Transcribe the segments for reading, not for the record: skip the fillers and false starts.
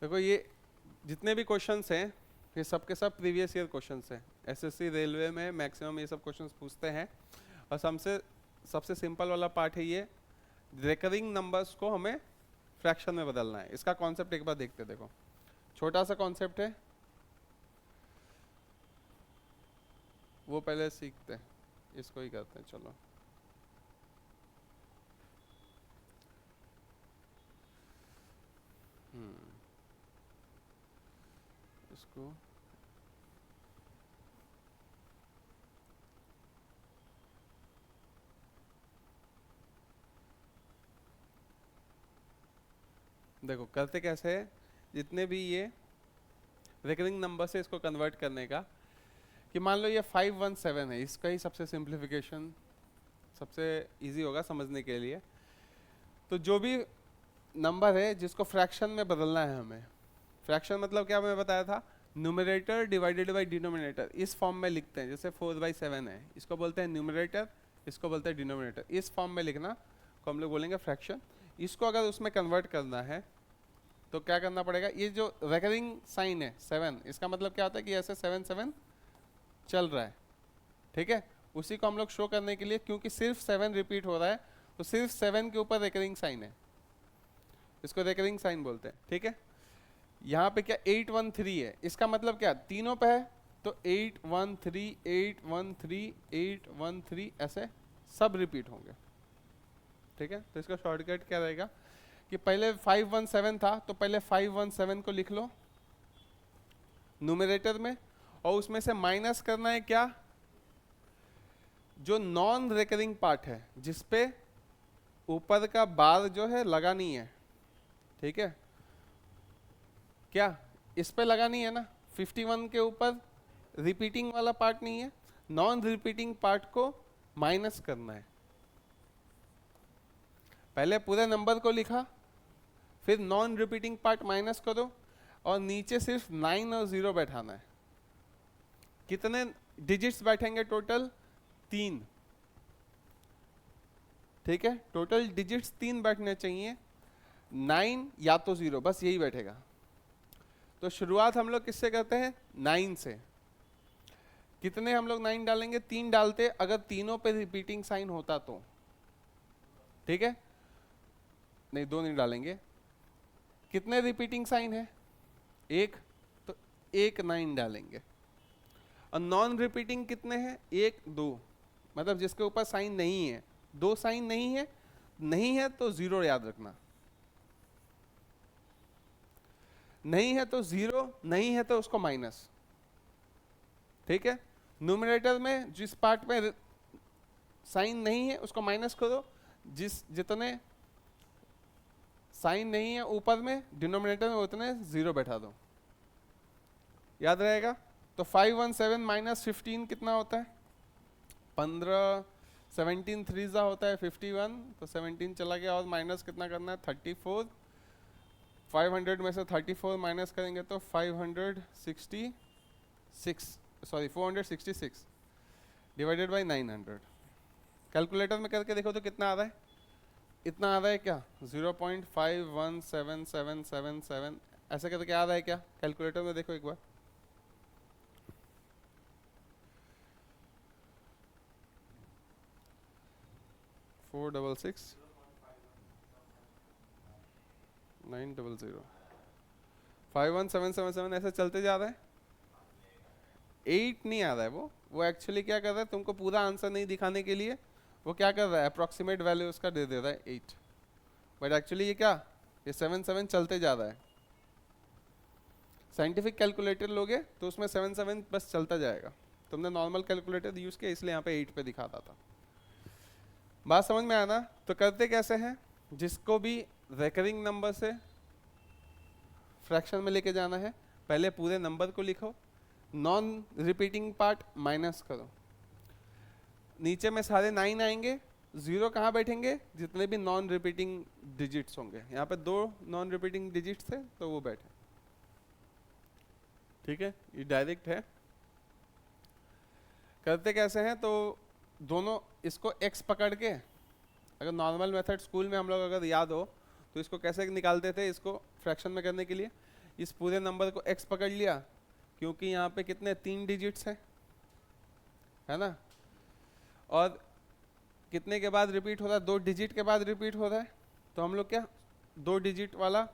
देखो ये जितने भी क्वेश्चंस हैं ये सब के सब प्रीवियस ईयर क्वेश्चंस हैं। एसएससी रेलवे में मैक्सिमम ये सब क्वेश्चंस पूछते हैं। और सबसे सिंपल वाला पार्ट है ये, रिकरिंग नंबर्स को हमें फ्रैक्शन में बदलना है। इसका कॉन्सेप्ट एक बार देखते, देखो छोटा सा कॉन्सेप्ट है, वो पहले सीखते हैं, इसको ही करते हैं। चलो इसको देखो करते कैसे है, जितने भी ये रिकरिंग नंबर से इसको कन्वर्ट करने का, कि मान लो ये 517 है, इसका ही सबसे सिंप्लीफिकेशन सबसे इजी होगा समझने के लिए। तो जो भी नंबर है जिसको फ्रैक्शन में बदलना है हमें, फ्रैक्शन मतलब क्या मैं बताया था, न्यूमरेटर डिवाइडेड बाय डिनोमिनेटर, इस फॉर्म में लिखते हैं। जैसे 4/7 है, इसको बोलते हैं न्यूमरेटर, इसको बोलते हैं डिनोमिनेटर। इस फॉर्म में लिखना को हम लोग बोलेंगे फ्रैक्शन। इसको अगर उसमें कन्वर्ट करना है तो क्या करना पड़ेगा, ये जो रेकरिंग साइन है 7, इसका मतलब क्या होता है कि ऐसे 7 7 चल रहा है, ठीक है। उसी को हम लोग शो करने के लिए, क्योंकि सिर्फ 7 रिपीट हो रहा है तो सिर्फ 7 के ऊपर रेकरिंग साइन है, इसको रेकरिंग साइन बोलते हैं, ठीक है। यहाँ पे क्या 813 है, इसका मतलब क्या तीनों पे है तो 813 813 813 ऐसे सब रिपीट होंगे, ठीक है। तो इसका शॉर्टकट क्या रहेगा कि पहले 517 था तो पहले 517 को लिख लो न्यूमरेटर में, और उसमें से माइनस करना है क्या, जो नॉन रिकरिंग पार्ट है जिसपे ऊपर का बार जो है लगा नहीं है, ठीक है। क्या इस पे लगा नहीं है ना, 51 के ऊपर रिपीटिंग वाला पार्ट नहीं है, नॉन रिपीटिंग पार्ट को माइनस करना है। पहले पूरे नंबर को लिखा, फिर नॉन रिपीटिंग पार्ट माइनस करो, और नीचे सिर्फ 9 और 0 बैठाना है। कितने डिजिट्स बैठेंगे टोटल, 3, ठीक है। टोटल डिजिट्स 3 बैठने चाहिए, 9 या तो 0, बस यही बैठेगा। तो शुरुआत हम लोग किससे करते हैं, 9 से। कितने हम लोग 9 डालेंगे, 3 डालते, अगर तीनों पे रिपीटिंग साइन होता तो, ठीक है। नहीं 2 नहीं डालेंगे, कितने रिपीटिंग साइन है, 1, तो 1 9 डालेंगे। और नॉन रिपीटिंग कितने हैं, 1 2, मतलब जिसके ऊपर साइन नहीं है, 2 साइन नहीं है तो 0 याद रखना, नहीं है तो 0, नहीं है तो उसको माइनस, ठीक है। न्यूमरेटर में जिस पार्ट में साइन नहीं है उसको माइनस करो, जितने साइन नहीं है ऊपर में डिनोमिनेटर में उतने 0 बैठा दो, याद रहेगा। तो 517 माइनस 15 कितना होता है, 15, 17 3 होता है 51, तो 17 चला गया, और माइनस कितना करना है 34, 500 में से 34 माइनस करेंगे तो 466 डिवाइडेड बाई 900। कैलकुलेटर में करके देखो तो कितना आ रहा है, इतना आ रहा है क्या, 0.517777 ऐसे करके आ रहा है क्या, कैलकुलेटर में देखो एक बार। फोर 900 51777 ऐसे चलते जा रहा है, 8 नहीं आ रहा है। वो एक्चुअली क्या कर रहा है, तुमको पूरा आंसर नहीं दिखाने के लिए वो क्या कर रहा है, अप्रोक्सीमेट वैल्यू उसका दे रहा है 8, बट एक्चुअली ये क्या, ये 7 चलते जा रहा है। साइंटिफिक कैलकुलेटर लोगे तो उसमें 7 बस चलता जाएगा, तुमने नॉर्मल कैलकुलेटर यूज किया इसलिए यहाँ पे 8 पे दिखाता था। बात समझ में आना। तो करते कैसे हैं, जिसको भी रिकरिंग नंबर से फ्रैक्शन में लेके जाना है, पहले पूरे नंबर को लिखो, नॉन रिपीटिंग पार्ट माइनस करो, नीचे में सारे 9 आएंगे, 0 कहाँ बैठेंगे, जितने भी नॉन रिपीटिंग डिजिट्स होंगे, यहाँ पे 2 नॉन रिपीटिंग डिजिट्स थे तो वो बैठे, ठीक है। ये डायरेक्ट है। करते कैसे हैं, तो दोनों इसको x पकड़ के, अगर नॉर्मल मेथड स्कूल में हम लोग अगर याद हो तो इसको कैसे निकालते थे, इसको फ्रैक्शन में करने के लिए इस पूरे नंबर को x पकड़ लिया, क्योंकि यहाँ पे कितने 3 डिजिट्स हैं, है ना, और कितने के बाद रिपीट हो रहा है, 2 डिजिट के बाद रिपीट हो रहा है, तो हम लोग क्या 2 डिजिट वाला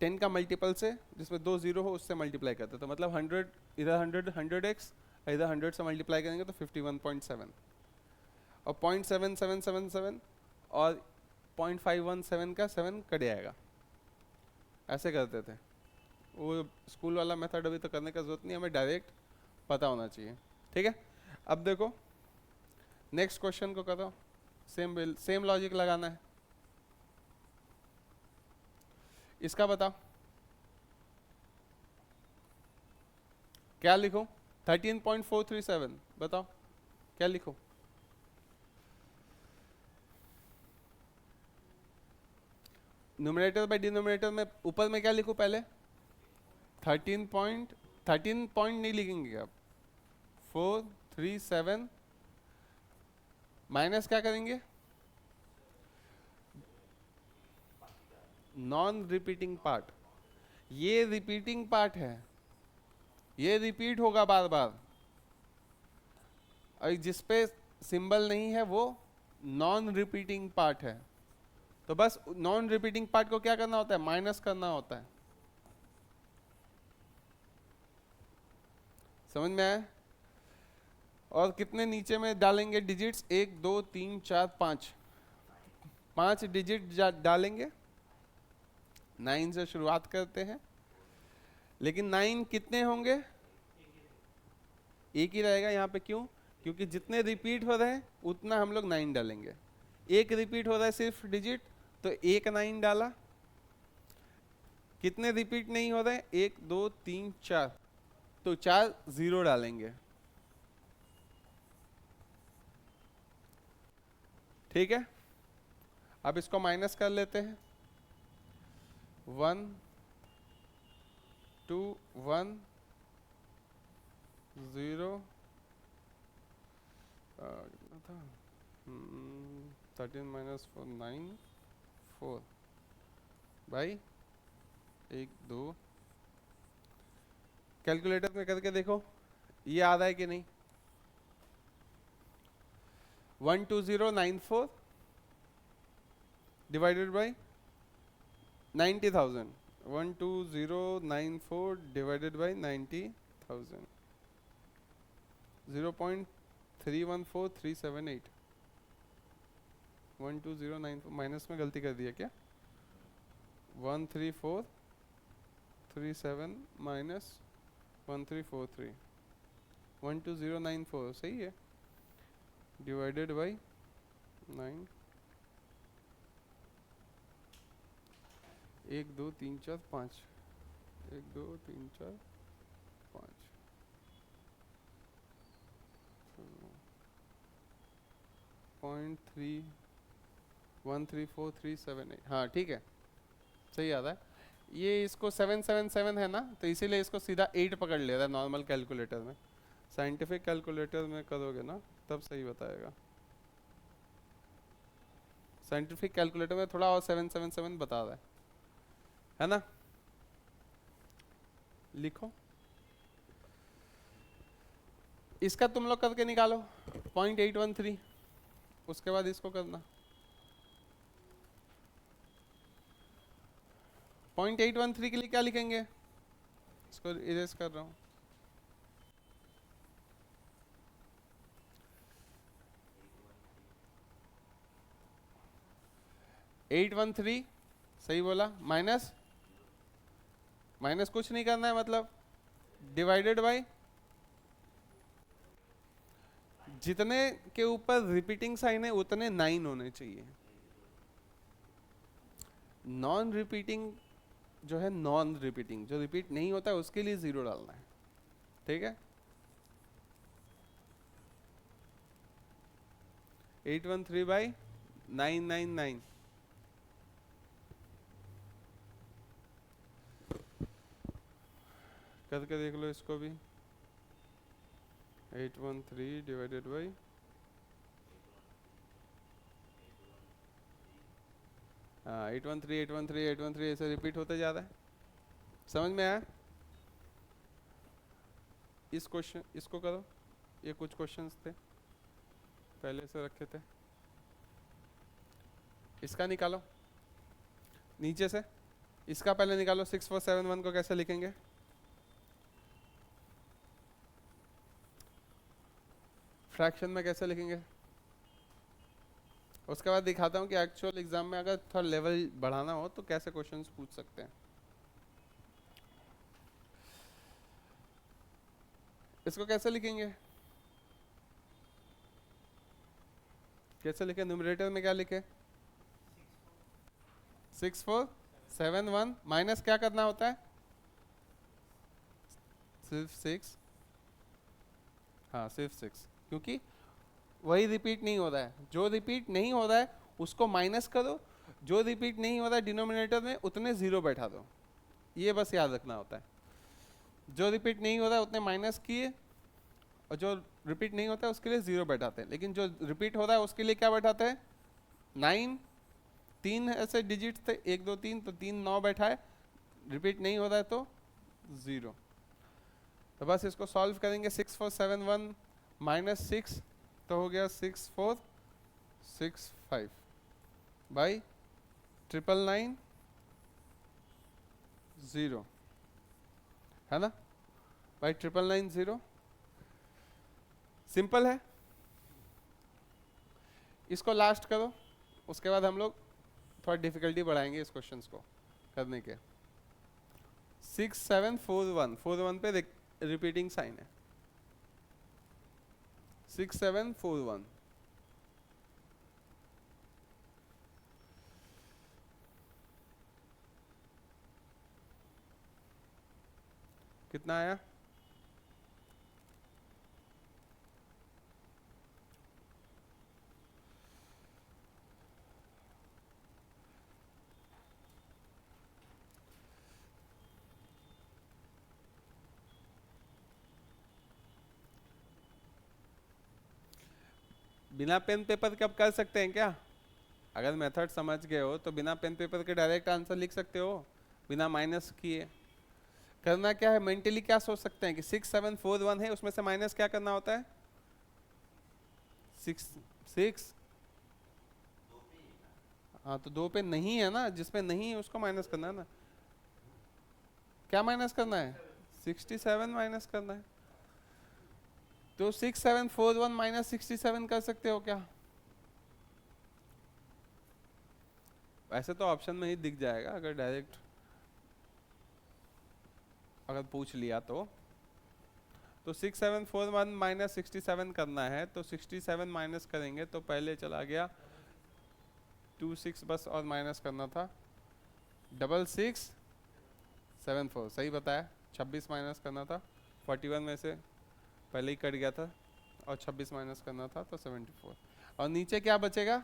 10 का मल्टीपल से जिसमें 2 जीरो हो उससे मल्टीप्लाई करते हैं, तो मतलब 100 इधर 100x, इधर 100 से मल्टीप्लाई करेंगे तो 51.7, और 0.7777 और 0.517 का 7 कट जाएगा। ऐसे करते थे, वो स्कूल वाला मेथड अभी तो करने का जरूरत नहीं, हमें डायरेक्ट पता होना चाहिए, ठीक है। अब देखो नेक्स्ट क्वेश्चन को करो, सेम लॉजिक लगाना है। इसका बताओ क्या लिखो, 13.437 बताओ क्या लिखो। न्यूमरेटर बाय डिनोमिनेटर में ऊपर में क्या लिखो पहले, 13 पॉइंट नहीं लिखेंगे आप, 437 माइनस क्या करेंगे, नॉन रिपीटिंग पार्ट, ये रिपीटिंग पार्ट है, ये रिपीट होगा बार बार, और जिस पे सिंबल नहीं है वो नॉन रिपीटिंग पार्ट है, तो बस नॉन रिपीटिंग पार्ट को क्या करना होता है, माइनस करना होता है। समझ में आया। और कितने नीचे में डालेंगे डिजिट्स, 1 2 3 4 5, 5 डिजिट डालेंगे, 9 से शुरुआत करते हैं, लेकिन 9 कितने होंगे, एक ही रहेगा यहाँ पे, क्यों, क्योंकि जितने रिपीट हो रहे हैं उतना हम लोग 9 डालेंगे, एक रिपीट हो रहा है सिर्फ डिजिट तो एक 9 डाला, कितने रिपीट नहीं हो रहे, 1 2 3 4, तो 4 जीरो डालेंगे, ठीक है। अब इसको माइनस कर लेते हैं, 1 2 1 0 कितना था, 13 माइनस 4 9 4 भाई 1 2, कैलकुलेटर में करके देखो ये आ रहा है कि नहीं, 12094 divided by 90,000, 12094 divided by 90,000, 0.314378, 12094 minus में गलती कर दिया क्या, 13437 माइनस 1343, 12094 सही है, डिवाइडेड बाई 9, 1 2 3 4 5, 1 2 3 4 5, 0.313438, हाँ ठीक है सही आता है। ये इसको 777 है ना, तो इसीलिए इसको सीधा 8 पकड़ ले रहा है नॉर्मल कैलकुलेटर में, साइंटिफिक कैलकुलेटर में करोगे ना तब सही बताएगा, साइंटिफिक कैलकुलेटर में थोड़ा और 777 बता रहा है ना। लिखो इसका तुम लोग करके निकालो 0.813, उसके बाद इसको करना 0.813 के लिए क्या लिखेंगे, इसको इरेज कर रहा हूं, एट वन थ्री सही बोला, माइनस माइनस कुछ नहीं करना है, मतलब डिवाइडेड बाय जितने के ऊपर रिपीटिंग साइन है उतने 9 होने चाहिए, नॉन रिपीटिंग जो है, नॉन रिपीटिंग जो रिपीट नहीं होता है उसके लिए 0 डालना है, ठीक है। 813 बाई 999, करके देख लो इसको भी, 813 डिवाइडेड बाई हाँ 813 813 813 ऐसे रिपीट होते जा रहा है, समझ में आया? इस क्वेश्चन इसको करो, ये कुछ क्वेश्चंस थे पहले से रखे थे, इसका निकालो नीचे से, इसका पहले निकालो। 6471 को कैसे लिखेंगे? फ्रैक्शन में कैसे लिखेंगे? उसके बाद दिखाता हूँ कि एक्चुअल एग्जाम में अगर थोड़ा लेवल बढ़ाना हो तो कैसे क्वेश्चंस पूछ सकते हैं। इसको कैसे लिखेंगे? कैसे लिखे? न्यूमरेटर में क्या लिखे? 6471 माइनस क्या करना होता है? सिर्फ 6, हाँ सिर्फ 6, क्योंकि वही रिपीट नहीं हो रहा है। जो रिपीट नहीं हो रहा है उसको माइनस करो, जो रिपीट नहीं हो रहा है डिनोमिनेटर में उतने जीरो बैठा दो, ये बस याद रखना होता है। जो रिपीट नहीं हो रहा है उतने माइनस किए, और जो रिपीट नहीं होता है उसके लिए जीरो बैठाते हैं। लेकिन जो रिपीट हो रहा है उसके लिए क्या बैठाते हैं? 9, 3 ऐसे डिजिट थे, 1 2 3, तो 3 9 बैठा है। रिपीट नहीं हो रहा है तो जीरो। तो बस इसको सॉल्व करेंगे। 6471 माइनस 6 तो हो गया 6465 बाई 999 है ना, बाई 999। सिंपल है। इसको लास्ट करो, उसके बाद हम लोग थोड़ा डिफिकल्टी बढ़ाएंगे इस क्वेश्चंस को करने के। 6741 41 पे रिपीटिंग साइन है। 6741 कितना आया? बिना पेन पेपर कब कर सकते हैं क्या? अगर मेथड समझ गए हो तो बिना पेन पेपर के डायरेक्ट आंसर लिख सकते हो, बिना माइनस किए। करना क्या है, मेंटली क्या सोच सकते हैं कि 6741 है, उसमें से माइनस क्या करना होता है? 6। हाँ तो 2 पे नहीं है ना, जिसपे नहीं है उसको माइनस करना है ना। क्या माइनस करना है? 67 माइनस करना है। तो 6741 माइनस 67 कर सकते हो क्या? वैसे तो ऑप्शन में ही दिख जाएगा अगर डायरेक्ट अगर पूछ लिया तो 6741 माइनस 67 करना है, तो 67 माइनस करेंगे तो पहले चला गया 26 बस, और माइनस करना था 6674, सही बताया। 26 माइनस करना था 41 में से, पहले ही कट गया था, और 26 माइनस करना था तो 74। और नीचे क्या बचेगा?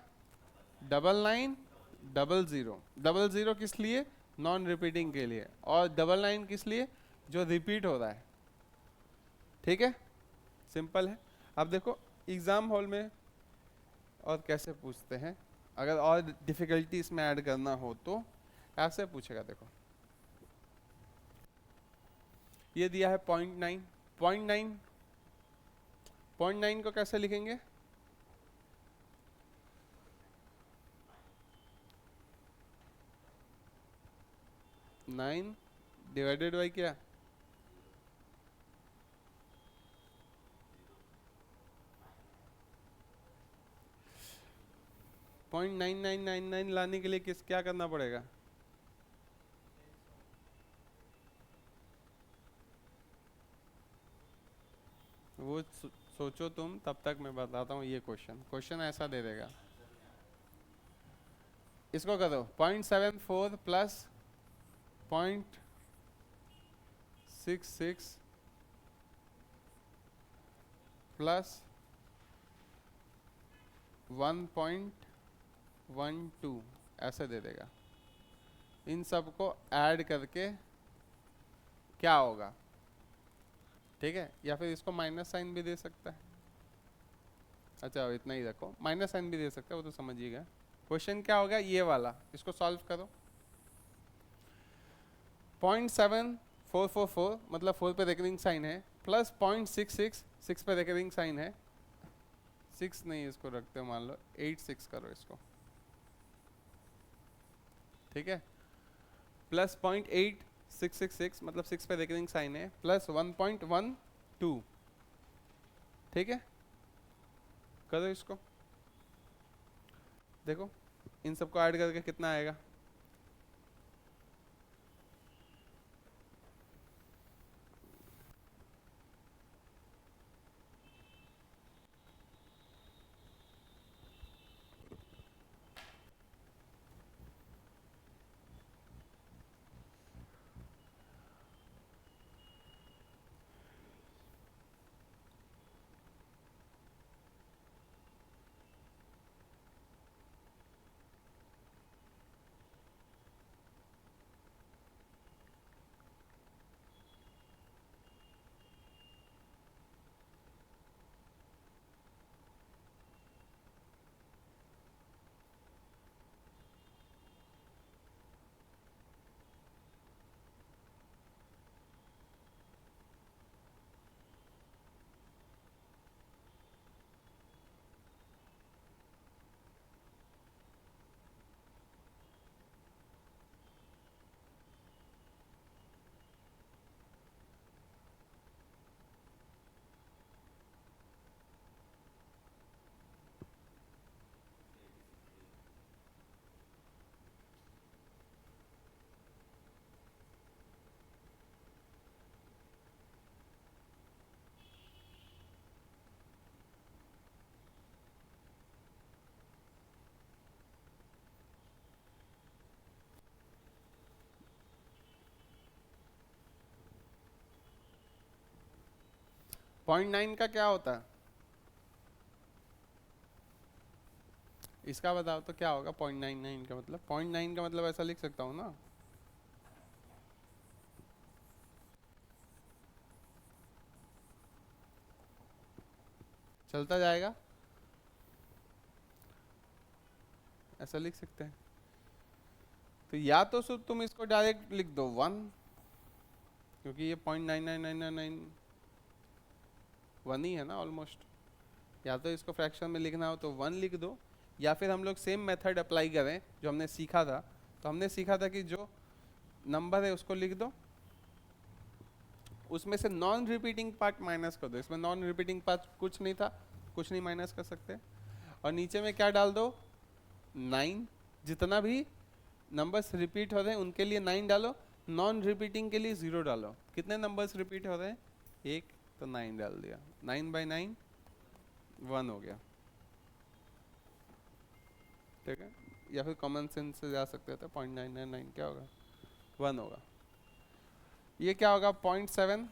9900। 00 किस लिए? नॉन रिपीटिंग के लिए। और 99 किस लिए? जो रिपीट हो रहा है। ठीक है, सिंपल है। अब देखो एग्जाम हॉल में और कैसे पूछते हैं, अगर और डिफिकल्टी इसमें ऐड करना हो तो ऐसे पूछेगा। देखो ये दिया है 0.9, 0.9 0.9 को कैसे लिखेंगे? 9 डिवाइडेड बाई क्या? 0.9999 लाने के लिए क्या करना पड़ेगा? वो सोचो तुम, तब तक मैं बताता हूँ। ये क्वेश्चन ऐसा दे देगा। इसको करो 0.74 प्लस 0.66 प्लस 1.12 ऐसे दे देगा। इन सब को ऐड करके क्या होगा? ठीक है, या फिर इसको माइनस साइन भी दे सकता है। अच्छा इतना ही रखो, माइनस साइन भी दे सकता है, वो तो समझिएगा। क्वेश्चन क्या होगा? ये वाला, इसको सॉल्व करो। 0.7444 मतलब 4 पे रेकरिंग साइन है, प्लस 0.66 6 पे रेकरिंग साइन है, 6 नहीं इसको रखते हो, मान लो 86 करो इसको, ठीक है, प्लस 0.8666 मतलब 6 पे रेकरिंग साइन है, प्लस 1.12, ठीक है, करो इसको, देखो इन सबको ऐड करके कितना आएगा, पॉइंट 9 का क्या होता है, इसका बताओ तो क्या होगा, 0.99 का मतलब, 0.9 का मतलब ऐसा लिख सकता हूँ ना, चलता जाएगा, ऐसा लिख सकते हैं, तो या तो तुम इसको डायरेक्ट लिख दो 1, क्योंकि ये 0.99999 1 ही है ना ऑलमोस्ट, या तो इसको फ्रैक्शन में लिखना हो तो 1 लिख दो, या फिर हम लोग सेम मेथड अप्लाई करें जो हमने सीखा था, तो हमने सीखा था कि जो नंबर है उसको लिख दो, उसमें से नॉन रिपीटिंग पार्ट माइनस कर दो, इसमें नॉन रिपीटिंग पार्ट कुछ नहीं था, कुछ नहीं माइनस कर सकते, और नीचे में क्या डाल दो 9, जितना भी नंबर्स रिपीट हो रहे हैं उनके लिए 9 डालो, नॉन रिपीटिंग के लिए 0 डालो, कितने नंबर्स रिपीट हो रहे हैं, एक, तो 9 डाल दिया, 9/9 1 हो गया, ठीक है, या फिर कॉमन सेंस से जा सकते थे, 0.999 क्या होगा 1 होगा, ये क्या होगा 0.7,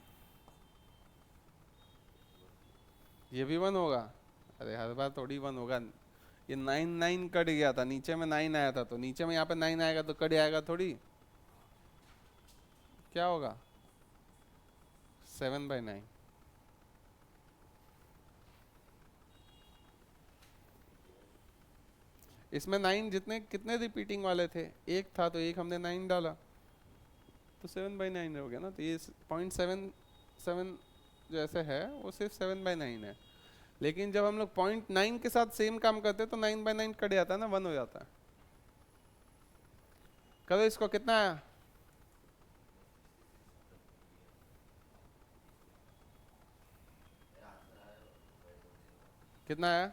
ये भी 1 होगा, अरे हर बार थोड़ी 1 होगा, ये 9 कट गया था, नीचे में 9 आया था, तो नीचे में यहाँ पे 9 आएगा तो कट आएगा थोड़ी, क्या होगा 7/9, इसमें 9 जितने कितने रिपीटिंग वाले थे, एक था तो एक हमने 9 डाला, तो 7/9 हो गया ना, तो ये 0.77 जो ऐसे है वो सिर्फ 7/9 है, लेकिन जब हम लोग 0.9 के साथ सेम काम करते हैं तो 9/9 कट जाता है ना, 1 हो जाता है, करो इसको, कितना आया, कितना आया,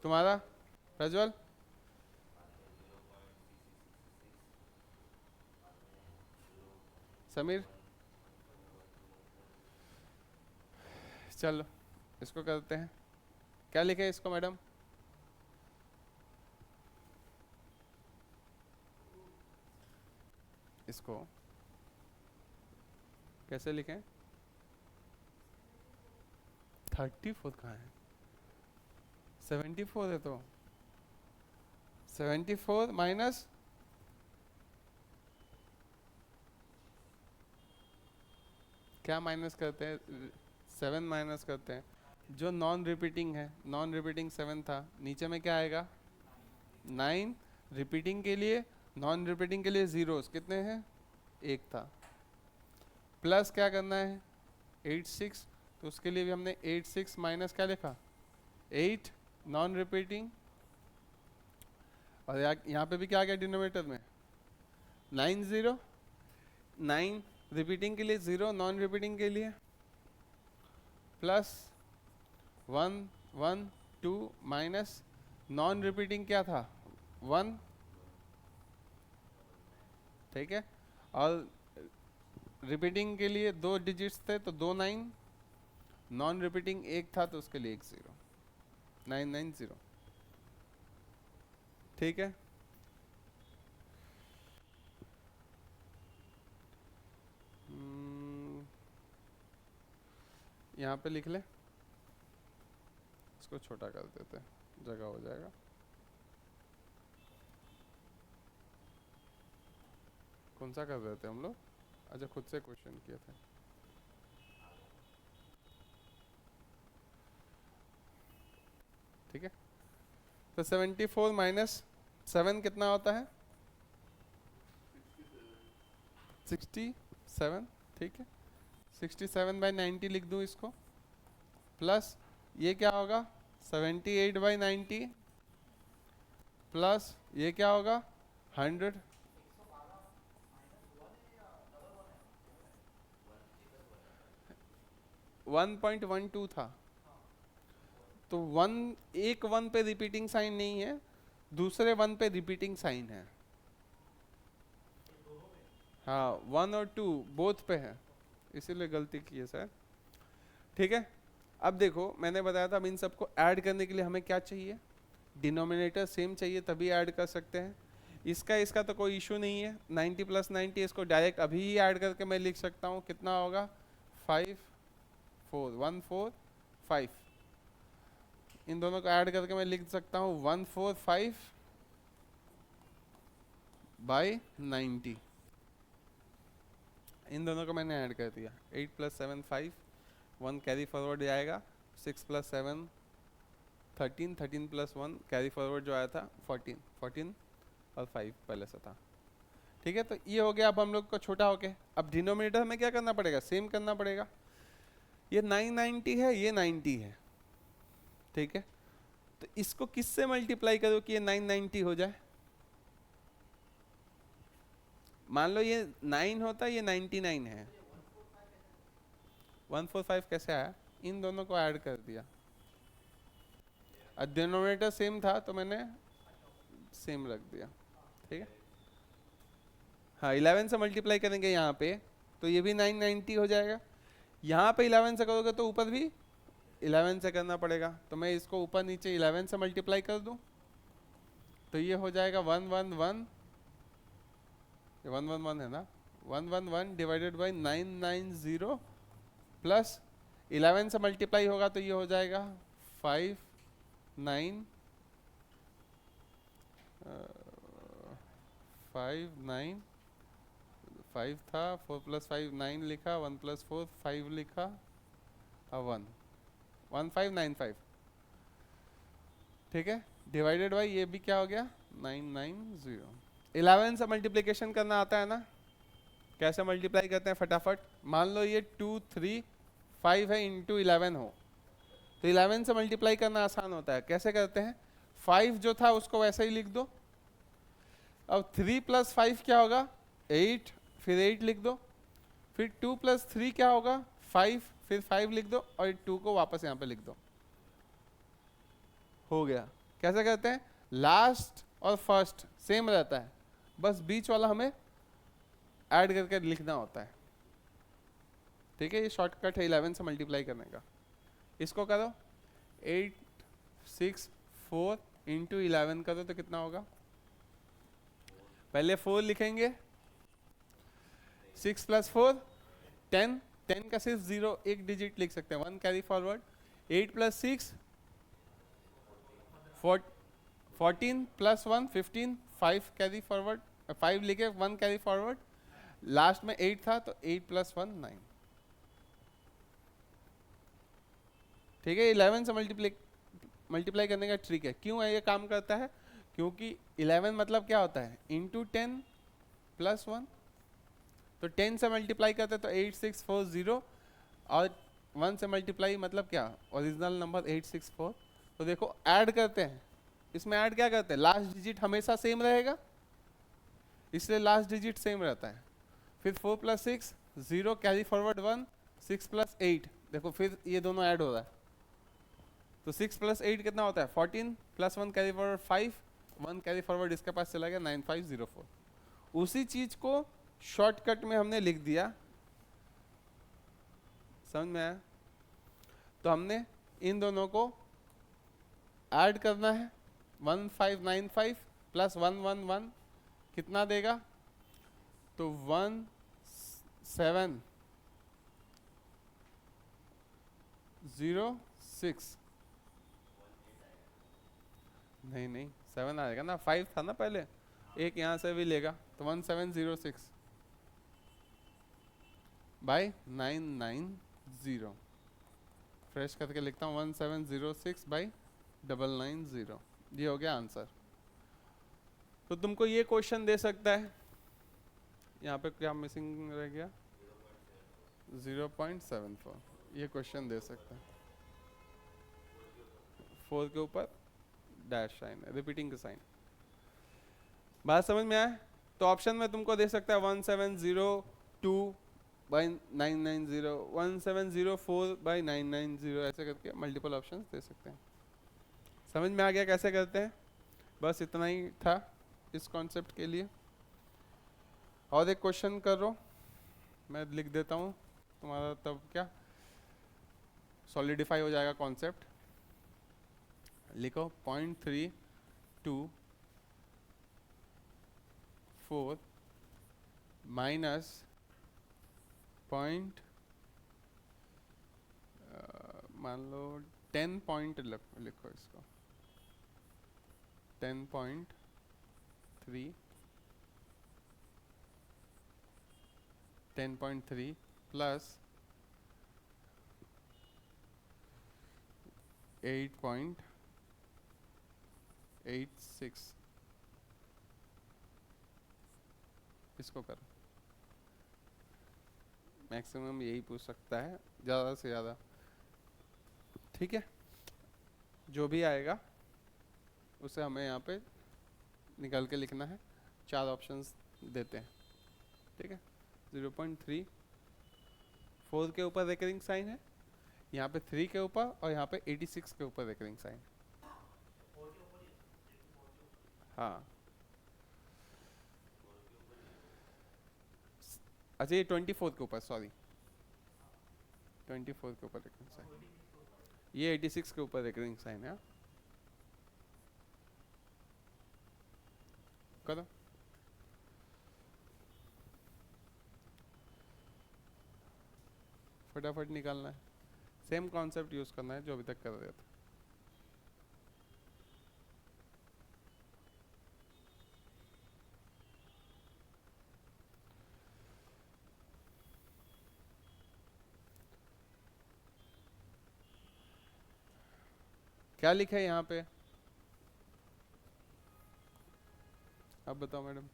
तुम्हारा प्रज्वल, समीर, चलो इसको करते हैं, क्या लिखे इसको मैडम, इसको कैसे लिखें, 34 कहाँ है, 74 है, तो 74 माइनस, क्या माइनस करते हैं, 7 माइनस करते हैं, जो नॉन रिपीटिंग है, नॉन रिपीटिंग 7 था, नीचे में क्या आएगा 9 रिपीटिंग के लिए, नॉन रिपीटिंग के लिए जीरोस कितने हैं, एक था, प्लस क्या करना है 86, तो उसके लिए भी हमने 86 माइनस क्या लिखा 8 नॉन रिपीटिंग, और यहाँ पे भी क्या आ गया डिनोमिनेटर में 9 0, 9 रिपीटिंग के लिए 0, नॉन रिपीटिंग के लिए प्लस 1 1 2 माइनस नॉन रिपीटिंग क्या था 1, ठीक है, और रिपीटिंग के लिए 2 डिजिट्स थे तो 2 9, नॉन रिपीटिंग एक था तो उसके लिए 1 0, 990, ठीक है। यहाँ पे लिख ले, इसको छोटा कर देते हैं, जगह हो जाएगा। कौन सा कर रहे थे हम लोग, अच्छा खुद से क्वेश्चन किए थे, ठीक है। तो 74 माइनस 7 कितना होता है 67, ठीक है। 67/90 लिख दूं इसको, प्लस ये क्या होगा 78/90, प्लस ये क्या होगा 100, 1.12 था, तो एक 1 पे रिपीटिंग साइन नहीं है, दूसरे 1 पे रिपीटिंग साइन है, हाँ 1 और 2 बोथ पे है, इसीलिए गलती की है सर, ठीक है। अब देखो मैंने बताया था अब इन सबको ऐड करने के लिए हमें क्या चाहिए, डिनोमिनेटर सेम चाहिए तभी ऐड कर सकते हैं। इसका तो कोई इशू नहीं है, 90 + 90 इसको डायरेक्ट अभी ही ऐड करके मैं लिख सकता हूँ, कितना होगा 5 4 1 4 5, इन दोनों को ऐड करके मैं लिख सकता हूँ 145/90, इन दोनों को मैंने ऐड कर दिया, 8 + 7 5, 1 कैरी फॉरवर्ड जाएगा, 6 + 7 13, 13 + 1 कैरी फॉरवर्ड जो आया था 14, 14 और 5 पहले से था, ठीक है। तो ये हो गया अब हम लोग को छोटा हो गया। अब डिनोमिनेटर में क्या करना पड़ेगा, सेम करना पड़ेगा, ये 990 है, ये 90 है, ठीक है। तो इसको किससे मल्टीप्लाई करो कि ये 990 हो जाए, मान लो ये 9 होता है, ये 99 है, 145 कैसे आया, इन दोनों को ऐड कर दिया, डिनोमिनेटर सेम था तो मैंने सेम रख दिया, ठीक है। हाँ 11 से मल्टीप्लाई करेंगे यहाँ पे तो ये भी 990 हो जाएगा, यहाँ पे 11 से करोगे तो ऊपर भी 11 से करना पड़ेगा, तो मैं इसको ऊपर नीचे 11 से मल्टीप्लाई कर दूं तो ये हो जाएगा 111, ये 111 है ना, 111 डिवाइडेड बाई 990 प्लस 11 से मल्टीप्लाई होगा तो ये हो जाएगा 5 9 5 9 5 था, 4 + 5 9 लिखा, 1 + 4 5 लिखा, 1 1595, ठीक है, डिवाइडेड बाई ये भी क्या हो गया 990। 11 से मल्टीप्लिकेशन करना आता है ना, कैसे मल्टीप्लाई करते हैं फटाफट, मान लो ये 2 3 5 है इंटू 11 हो, तो 11 से मल्टीप्लाई करना आसान होता है, कैसे करते हैं 5 जो था उसको वैसे ही लिख दो, अब 3 + 5 क्या होगा 8, फिर 8 लिख दो, फिर 2 + 3 क्या होगा 5, फिर 5 लिख दो और 2 को वापस यहाँ पे लिख दो, हो गया। कैसे करते हैं, लास्ट और फर्स्ट सेम रहता है, बस बीच वाला हमें ऐड करके लिखना होता है, ठीक है। ये शॉर्टकट है 11 से मल्टीप्लाई करने का। इसको करो 8 6 4 इंटू 11 करो तो कितना होगा, पहले 4 लिखेंगे, 6 + 4 10, 10 का सिर्फ 0 एक डिजिट लिख सकते हैं, 1 कैरी फॉरवर्ड, 8 + 6 14 + 1 15, 5 कैरी फॉरवर्ड, 5 लिखे 1 कैरी फॉरवर्ड, लास्ट में 8 था तो 8 + 1 9, ठीक है। 11 से मल्टीप्लाई करने का ट्रिक है, क्यों है ये काम करता है, क्योंकि 11 मतलब क्या होता है इंटू 10 प्लस 1, तो 10 से मल्टीप्लाई करते तो 8640 और 1 से मल्टीप्लाई मतलब क्या ओरिजिनल नंबर 864। तो देखो ऐड करते हैं, इसमें ऐड क्या करते हैं, लास्ट डिजिट हमेशा सेम रहेगा इसलिए लास्ट डिजिट सेम रहता है। फिर 4 प्लस 6 0 कैरी फॉरवर्ड 1, 6 प्लस 8 देखो फिर ये दोनों ऐड हो रहा है तो 6 प्लस 8 कितना होता है 14 plus 1 carry forward 5, 1 carry forward इसके पास चला गया 9504। उसी चीज को शॉर्टकट में हमने लिख दिया, समझ में आया। तो हमने इन दोनों को ऐड करना है 1595 प्लस 111 कितना देगा, तो 1706 नहीं 7 आएगा ना, 5 था ना पहले, एक यहाँ से भी लेगा तो 1706 बाई 990। फ्रेश करके लिखता हूँ 1706 बाई 990, ये हो गया आंसर। तो तुमको ये क्वेश्चन दे सकता है, यहाँ पे क्या मिसिंग रह गया 0.74, ये क्वेश्चन दे सकता है। 4 के ऊपर डैश साइन है, रिपीटिंग का साइन। बात समझ में आए? तो ऑप्शन में तुमको दे सकता है 1702 बाई 990, 1704 बाई 990, ऐसे करके मल्टीपल ऑप्शंस दे सकते हैं। समझ में आ गया कैसे करते हैं? बस इतना ही था इस कॉन्सेप्ट के लिए। और एक क्वेश्चन करो, मैं लिख देता हूँ, तुम्हारा तब क्या सॉलिडिफाई हो जाएगा कॉन्सेप्ट। लिखो 0.324 माइनस पॉइंट मान लो 10 पॉइंट लिखो इसको 10.3 प्लस 8.86 इसको करो। मैक्सिमम यही पूछ सकता है, ज़्यादा से ज़्यादा, ठीक है। जो भी आएगा उसे हमें यहाँ पे निकाल के लिखना है, 4 ऑप्शंस देते हैं, ठीक है। 0.3 4 के ऊपर रिकरिंग साइन है, यहाँ पे 3 के ऊपर और यहाँ पे 86 के ऊपर रिकरिंग साइन। हाँ अच्छा ये 24 के ऊपर, सॉरी 24 के ऊपर रिकरिंग साइन, ये 86 के ऊपर रिकरिंग साइन है। करो फटाफट निकालना है, सेम कॉन्सेप्ट यूज करना है जो अभी तक कर रहे थे। क्या लिखा है यहाँ पे, अब बताओ मैडम।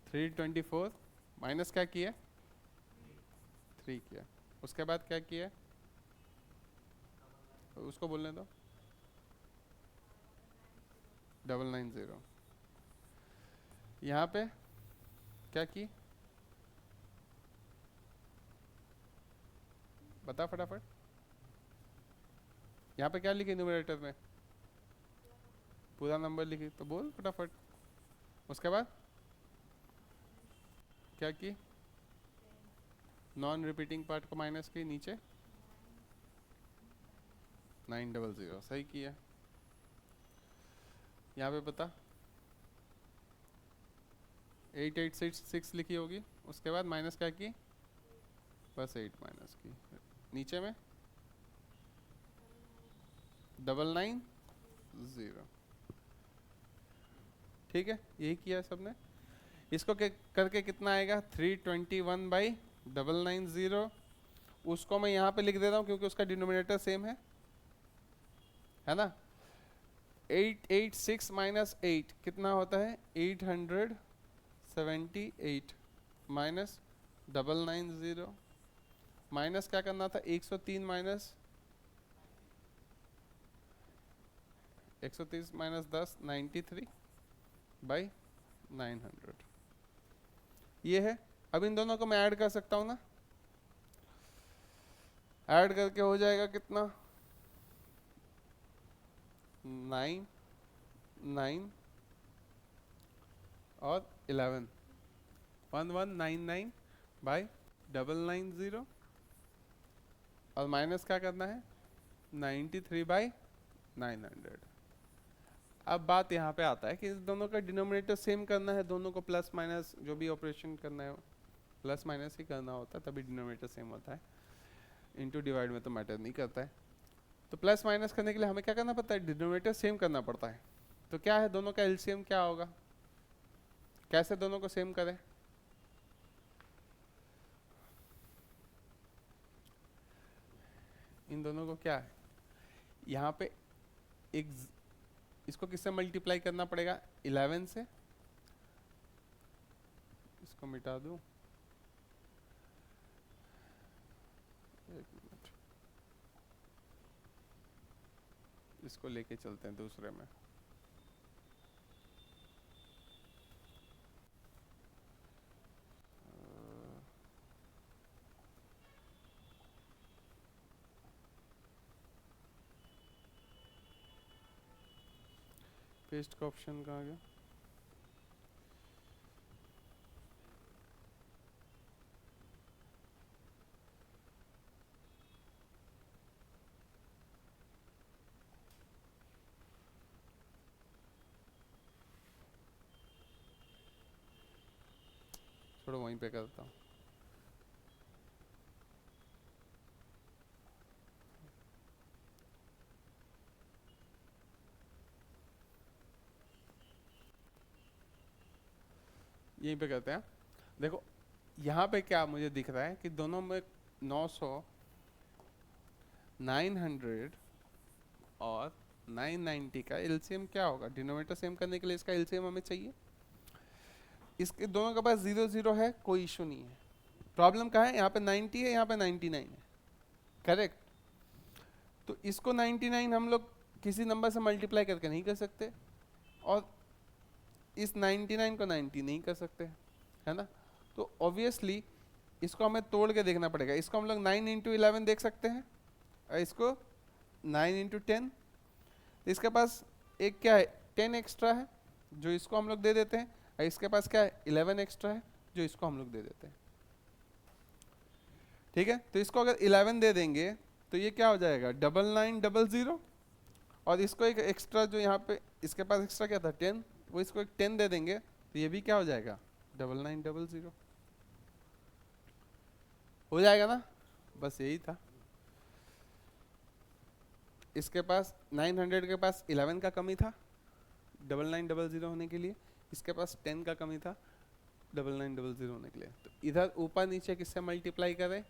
324 माइनस क्या किया 3 किया, उसके बाद क्या किया उसको बोलने दो 990। यहाँ पे क्या की बता फटाफट, यहाँ पे क्या लिखी न्यूमरेटर में, पूरा नंबर लिखी, तो बोल फटाफट। उसके बाद क्या की, नॉन रिपीटिंग पार्ट को माइनस की, नीचे 900, सही किया। यहाँ पे बता 8866 लिखी होगी, उसके बाद माइनस क्या की, बस 8 माइनस की, नीचे में 990, ठीक है। यही किया सबने। इसको करके कितना आएगा 321 बाई 990, उसको मैं यहाँ पे लिख देता हूँ क्योंकि उसका डिनोमिनेटर सेम है ना। 886 माइनस 8 कितना होता है? 878 माइनस 990 माइनस क्या करना था? 103 माइनस 130 माइनस 10 93 बाई 900 ये है। अब इन दोनों को मैं ऐड कर सकता हूँ ना, ऐड करके हो जाएगा कितना? 9 9 और 11 1199 बाई 990 और माइनस क्या करना है? 93 बाई 900। अब बात यहाँ पे आता है कि इस दोनों का डिनोमिनेटर सेम करना है, दोनों को प्लस माइनस जो भी ऑपरेशन करना है प्लस माइनस ही करना होता है, तभी डिनोमिनेटर सेम होता है। इनटू डिवाइड में तो मैटर नहीं करता है। तो प्लस माइनस करने के लिए हमें क्या करना पड़ता है? डिनोमिनेटर सेम करना पड़ता है। तो क्या है, दोनों का एलसीएम क्या होगा? कैसे दोनों को सेम करें? इन दोनों को क्या है, यहाँ पे एक इसको किससे मल्टीप्लाई करना पड़ेगा? 11 से। इसको मिटा दूं, एक मिनट, इसको लेके चलते हैं दूसरे में। पेस्ट का ऑप्शन कहाँ गया? छोड़ो, वहीं पे करता हूँ। यहीं पे करते हैं। देखो यहाँ पे क्या मुझे दिख रहा है कि दोनों में 900 900 और 990 का एलसीएम क्या होगा? डिनोमिनेटर सेम करने के लिए इसका एलसीएम हमें चाहिए। इसके दोनों के पास 0 0 है, कोई इशू नहीं है। प्रॉब्लम कहाँ है? यहाँ पे 90 है, यहाँ पे 99 है, करेक्ट। तो इसको 99 हम लोग किसी नंबर से मल्टीप्लाई करके नहीं कर सकते, और इस 99 को 90 नहीं कर सकते, है ना। तो ऑब्वियसली इसको हमें तोड़ के देखना पड़ेगा। इसको हम लोग 9 इंटू 11 देख सकते हैं, और इसको 9 इंटू 10। इसके पास एक क्या है? 10 एक्स्ट्रा है, जो इसको हम लोग दे देते हैं, और इसके पास क्या है? 11 एक्स्ट्रा है, जो इसको हम लोग दे देते हैं। ठीक है, तो इसको अगर 11 दे देंगे तो ये क्या हो जाएगा? 9900, और इसको एक एक्स्ट्रा जो यहाँ पे इसके पास एक्स्ट्रा क्या था? 10, वो इसको एक 10 दे देंगे तो ये भी क्या हो जाएगा? 9900 हो जाएगा ना। बस यही था। इसके पास 900 के पास 11 का कमी था 9900 होने के लिए, इसके पास 10 का कमी था 9900 होने के लिए। तो इधर ऊपर नीचे किससे मल्टीप्लाई करें?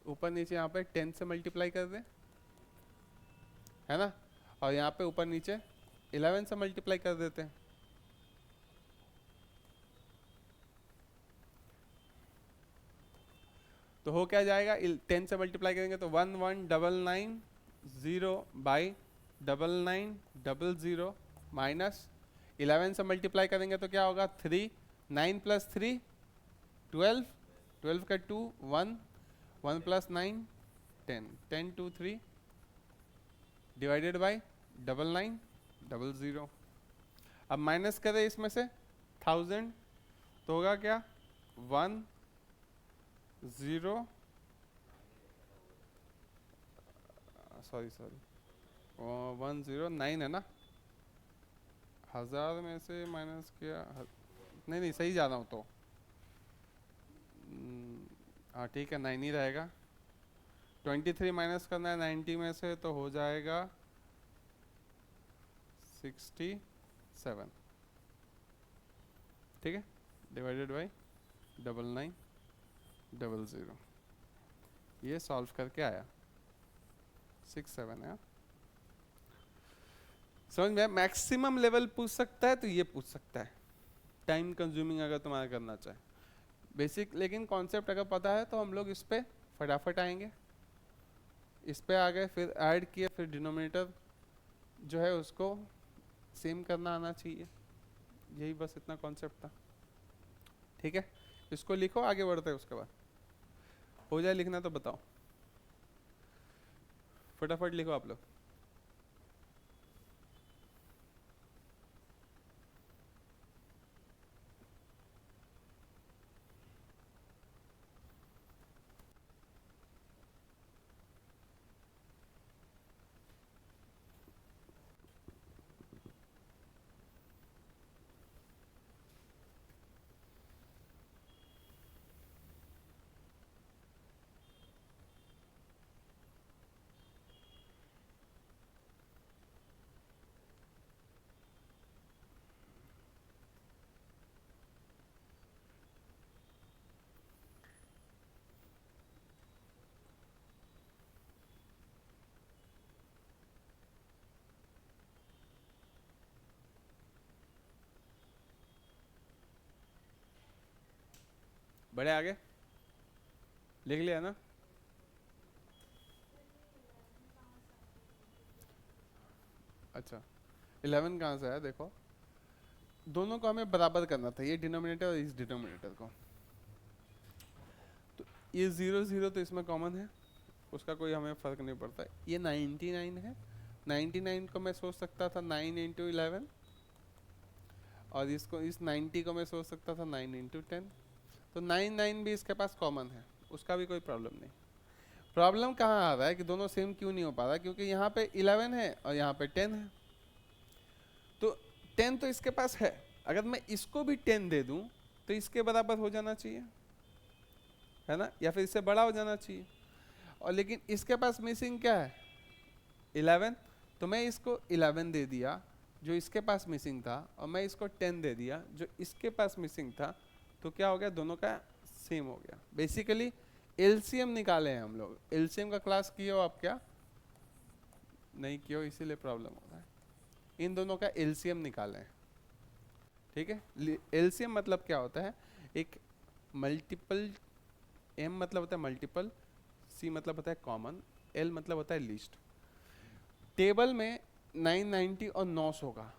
ऊपर नीचे यहाँ पे 10 से मल्टीप्लाई कर दें, है ना, और यहाँ पे ऊपर नीचे 11 से मल्टीप्लाई कर देते हैं। तो हो क्या जाएगा? 10 से मल्टीप्लाई करेंगे तो 11990 बाई 9900 माइनस 11 से मल्टीप्लाई करेंगे तो क्या होगा? 3 9 प्लस 3 12 12 का 2 1 1 प्लस 9 10 10 2 3 डिवाइडेड बाई 9900। अब माइनस करें इसमें से 1000 तो होगा क्या? 1 0 सॉरी 109 है ना, 1000 में से माइनस किया, नहीं सही जा रहा हूँ तो, हाँ ठीक है 9 ही रहेगा। 23 माइनस करना है 90 में से तो हो जाएगा 67, ठीक है, डिवाइडेड बाई 9900। ये सॉल्व करके आया। 6 7 है। समझ में? मैक्सिमम लेवल पूछ सकता है तो ये पूछ सकता है, टाइम कंज्यूमिंग अगर तुम्हारा करना चाहे बेसिक। लेकिन कॉन्सेप्ट अगर पता है तो हम लोग इस पे फटाफट आएंगे। इस पे आ गए, फिर ऐड किया, फिर डिनोमिनेटर जो है उसको सेम करना आना चाहिए। यही बस इतना कॉन्सेप्ट था। ठीक है, इसको लिखो, आगे बढ़ते हैं। उसके बाद हो जाए लिखना तो बताओ, फटाफट लिखो आप लोग। बड़े आगे लिख लिया ना? अच्छा, 11 कहाँ से आया? देखो, दोनों को हमें बराबर करना था, ये डिनोमिनेटर और इस डिनोमिनेटर को। तो ये 0 0 तो इसमें कॉमन है, उसका कोई हमें फर्क नहीं पड़ता। ये 99 है, 99 को मैं सोच सकता था 9 इंटू 11, और इसको, इस 90 को मैं सोच सकता था 9 इंटू 10। तो 9 9 भी इसके पास कॉमन है, उसका भी कोई प्रॉब्लम नहीं। प्रॉब्लम कहाँ आ रहा है कि दोनों सेम क्यों नहीं हो पा रहा? क्योंकि यहाँ पे 11 है और यहाँ पे 10 है। तो 10 तो इसके पास है, अगर मैं इसको भी 10 दे दूं तो इसके बराबर हो जाना चाहिए, है ना? या फिर इससे बड़ा हो जाना चाहिए। और लेकिन इसके पास मिसिंग क्या है? 11। तो मैं इसको 11 दे दिया जो इसके पास मिसिंग था, और मैं इसको 10 दे दिया जो इसके पास मिसिंग था। तो क्या हो गया? दोनों का सेम हो गया। बेसिकली एलसीएम निकाले हैं हम लोग। एलसीएम का क्लास किए हो आप? क्या नहीं किए हो, इसीलिए प्रॉब्लम हो रहा है। इन दोनों का एलसीएम निकाले हैं। ठीक है, एलसीएम मतलब क्या होता है? एक मल्टीपल, एम मतलब होता है मल्टीपल, सी मतलब होता है कॉमन, एल मतलब होता है लीस्ट। टेबल में 990 और 900 होगा।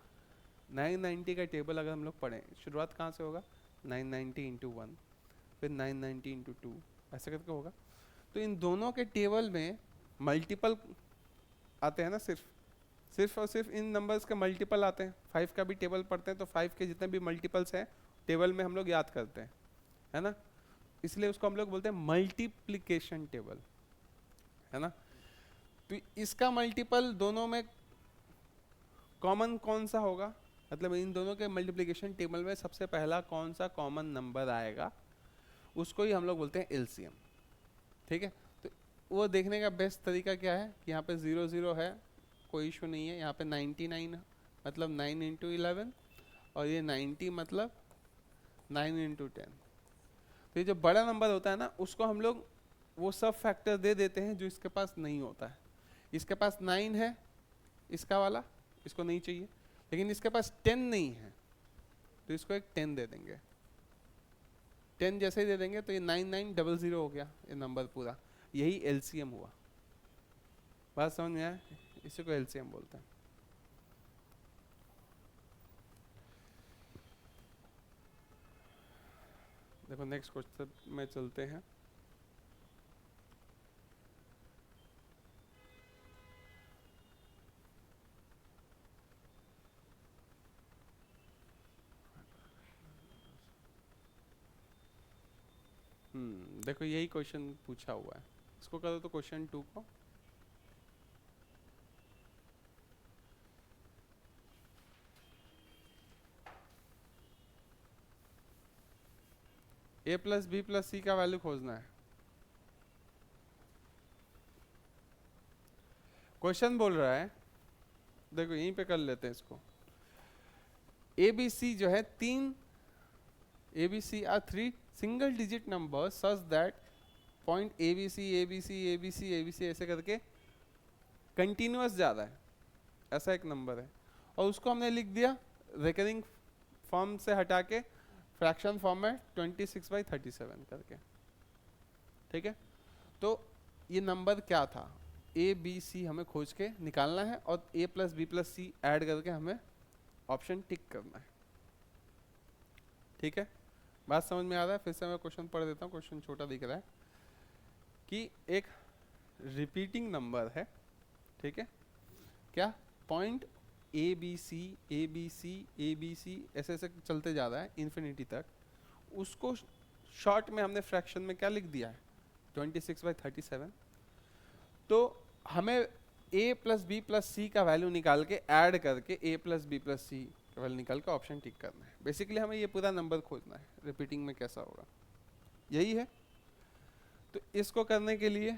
990 का टेबल अगर हम लोग पढ़ें, शुरुआत कहाँ से होगा? 990 इंटू 1, फिर 990 इंटू 2, ऐसे करके होगा। तो इन दोनों के टेबल में मल्टीपल आते हैं ना, सिर्फ और सिर्फ इन नंबर्स के मल्टीपल आते हैं। 5 का भी टेबल पढ़ते हैं तो 5 के जितने भी मल्टीपल्स हैं टेबल में हम लोग याद करते हैं, है ना? इसलिए उसको हम लोग बोलते हैं मल्टीप्लिकेशन टेबल, है ना? तो इसका मल्टीपल दोनों में कॉमन कौन सा होगा? मतलब इन दोनों के मल्टीप्लिकेशन टेबल में सबसे पहला कौन सा कॉमन नंबर आएगा, उसको ही हम लोग बोलते हैं एलसीएम। ठीक है, तो वो देखने का बेस्ट तरीका क्या है कि यहाँ पे 0 0 है, कोई इशू नहीं है। यहाँ पे 99 है, मतलब 9 इंटू 11, और ये 90 मतलब 9 इंटू 10। तो ये जो बड़ा नंबर होता है ना, उसको हम लोग वो सब फैक्टर दे देते हैं जो इसके पास नहीं होता है। इसके पास 9 है, इसका वाला, इसको नहीं चाहिए, लेकिन इसके पास 10 नहीं है तो इसको एक 10 दे देंगे। 10 जैसे ही दे देंगे तो ये 9900 हो गया ये नंबर पूरा। यही एलसीएम हुआ। बात समझ में आया? इसी को एलसीएम बोलते हैं। देखो नेक्स्ट क्वेश्चन में चलते हैं। देखो यही क्वेश्चन पूछा हुआ है, इसको करो तो क्वेश्चन 2 को। a प्लस बी प्लस सी का वैल्यू खोजना है। क्वेश्चन बोल रहा है, देखो यहीं पे कर लेते हैं इसको। ए बी सी जो है तीन, A B C are 3 single digit number such that point A B C A B C A B C A B C ऐसे करके कंटिन्यूअस जा रहा है, ऐसा एक नंबर है, और उसको हमने लिख दिया रिकरिंग फॉर्म से हटा के फ्रैक्शन फॉर्म में 26/37 करके, ठीक है। तो ये नंबर क्या था, ए बी सी हमें खोज के निकालना है और a plus B plus C add करके हमें ऑप्शन टिक करना है, ठीक है। बात समझ में आ रहा है? फिर से मैं क्वेश्चन पढ़ देता हूँ, क्वेश्चन छोटा दिख रहा है कि एक रिपीटिंग नंबर है, ठीक है, क्या point A B C A B C A B C ऐसे ऐसे चलते जा रहा है इन्फिनिटी तक, उसको शॉर्ट में हमने फ्रैक्शन में क्या लिख दिया है 26/37। तो हमें a प्लस बी प्लस सी का वैल्यू निकाल के ऐड करके a प्लस बी प्लस सी का वैल्यू निकाल के ऑप्शन टिक करना है। बेसिकली हमें ये पूरा नंबर खोजना है, रिपीटिंग में कैसा होगा, यही है। तो इसको करने के लिए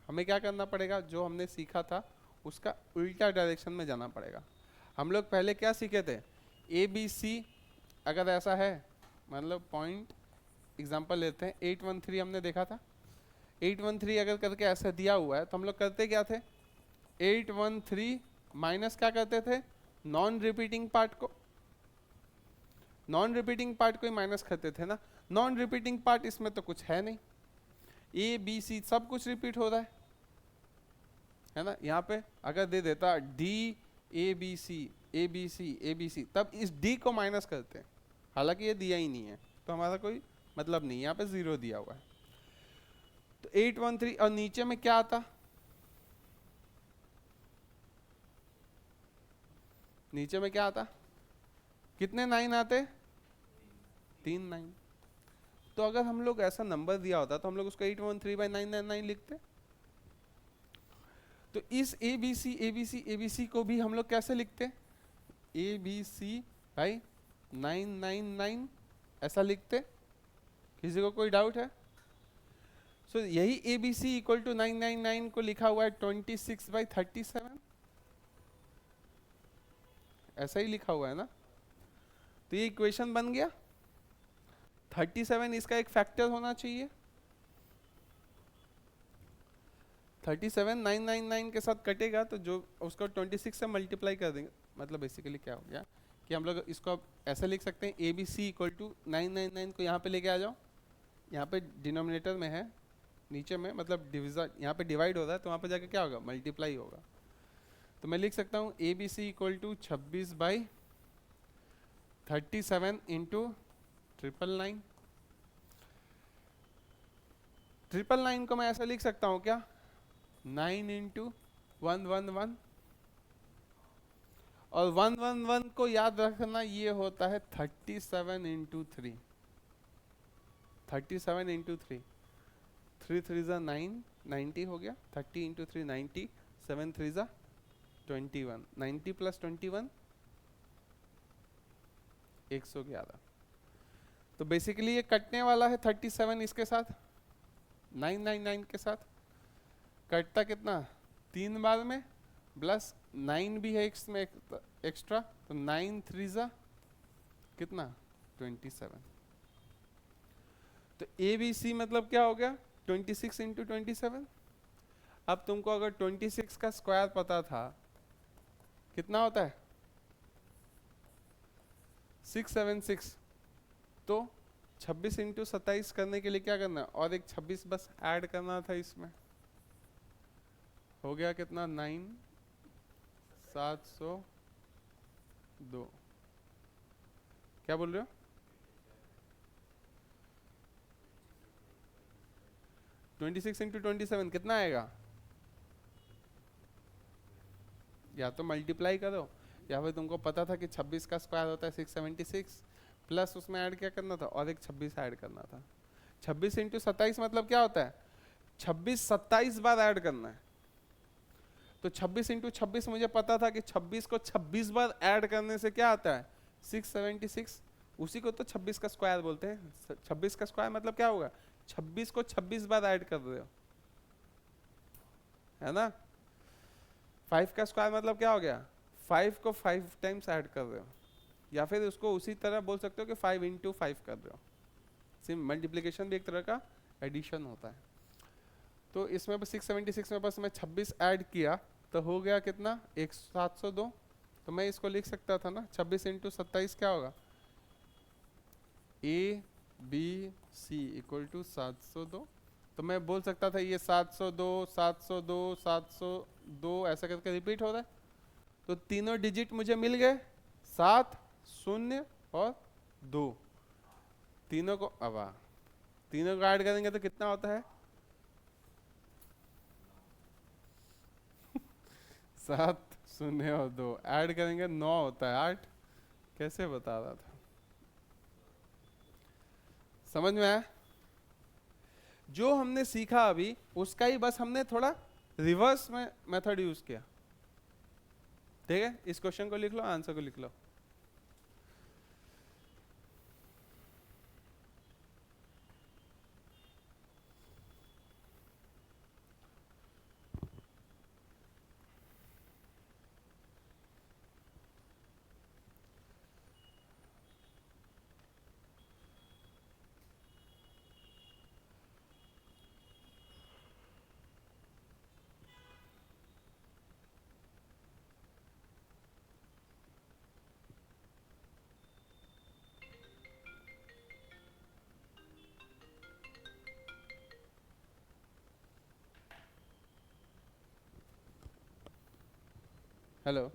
हमें क्या करना पड़ेगा, जो हमने सीखा था उसका उल्टा डायरेक्शन में जाना पड़ेगा। हम लोग पहले क्या सीखे थे, ए बी सी अगर ऐसा है, मतलब पॉइंट एग्जांपल लेते हैं 813 हमने देखा था, 813 अगर करके ऐसा दिया हुआ है तो हम लोग करते क्या थे, 813 माइनस क्या करते थे, नॉन रिपीटिंग पार्ट को, नॉन रिपीटिंग पार्ट को ही माइनस करते थे ना। नॉन रिपीटिंग पार्ट इसमें तो कुछ है नहीं, ए बी सी सब कुछ रिपीट हो रहा है ना। यहाँ पे अगर दे देता D A B C A B C A B C, तब इस डी को माइनस करते हैं, हालांकि ये दिया ही नहीं है तो हमारा कोई मतलब नहीं, यहाँ पे 0 दिया हुआ है। तो 813 और नीचे में क्या आता, नीचे में क्या आता, कितने 9 आते, 3 9। तो अगर हम लोग ऐसा नंबर दिया होता तो हम लोग उसको 813/999 लिखते। तो इस A B C A B C A B C को भी हम लोग कैसे लिखते, ए बी सी भाई 999 ऐसा लिखते। किसी को कोई डाउट है? सो यही A B C equal to 999 को लिखा हुआ है 26/37, ऐसा ही लिखा हुआ है ना। तो ये इक्वेशन बन गया, 37 इसका एक फैक्टर होना चाहिए, 37 999 के साथ कटेगा तो जो उसको 26 से मल्टीप्लाई कर देंगे। मतलब बेसिकली क्या हो गया कि हम लोग इसको अब ऐसे लिख सकते हैं, A B C equal to 999 को यहाँ पे लेके आ जाओ, यहाँ पे डिनोमिनेटर में है, नीचे में मतलब डिविजन यहाँ पे डिवाइड हो रहा है तो वहाँ पे जाके क्या होगा, मल्टीप्लाई होगा। तो मैं लिख सकता हूँ A B C equal to 26/37 into 999। 999 को मैं ऐसा लिख सकता हूँ क्या, 9 इंटू 111, और 111 को याद रखना ये होता है 37 इंटू 3, 37 इंटू 3, 3 3 ज़ा 9, 90 हो गया, 30 इंटू 3 90, 7 3 ज़ा 21, 90 प्लस 21 111। तो बेसिकली ये कटने वाला है 37 इसके साथ, 999 के साथ कटता कितना 3 बार में, प्लस 9 भी है इसमें एक्स्ट्रा, तो 9 3 ज़ा कितना 27। तो ए बी सी मतलब क्या हो गया 26 इंटू 27। अब तुमको अगर 26 का स्क्वायर पता था कितना होता है 676, तो 26 इंटू 27 करने के लिए क्या करना है, और एक 26 बस ऐड करना था इसमें, हो गया कितना 9702। क्या बोल रहे हो, ट्वेंटी सिक्स इंटू 27 कितना आएगा, या तो मल्टीप्लाई करो या फिर तुमको पता था कि 26 का स्क्वायर होता है 676, प्लस उसमें ऐड क्या करना था और एक 26 ऐड करना था। 26 इंटू 27 मतलब क्या होता है 26 27 बार ऐड करना है। तो 26 इंटू 26 मुझे पता था कि 26 को 26 बार ऐड करने से क्या आता है 676, उसी को तो 26 का स्क्वायर बोलते हैं। 26 का स्क्वायर मतलब क्या होगा 26 को 26 बार ऐड कर रहे हो, है ना। 5 का स्क्वायर मतलब क्या हो गया 5 को 5 टाइम्स ऐड कर रहे हो, या फिर उसको उसी तरह बोल सकते हो कि 5 इंटू 5 कर रहे हो। सिर्फ मल्टीप्लीकेशन भी एक तरह का एडिशन होता है। तो इसमें 676 में बस मैं 26 ऐड किया तो हो गया कितना 702। तो मैं इसको लिख सकता था ना 26 इंटू 27 क्या होगा A B C = 702। तो मैं बोल सकता था ये 702 702 702 ऐसा करके रिपीट हो रहा है। तो तीनों डिजिट मुझे मिल गए 7 0 और 2। तीनों को तीनों को ऐड करेंगे तो कितना होता है 7 0 और 2 ऐड करेंगे 9 होता है 8। कैसे बता रहा था समझ में आया। जो हमने सीखा अभी उसका ही बस हमने थोड़ा रिवर्स में मेथड यूज किया। ठीक है इस क्वेश्चन को लिख लो आंसर को लिख लो। हेलो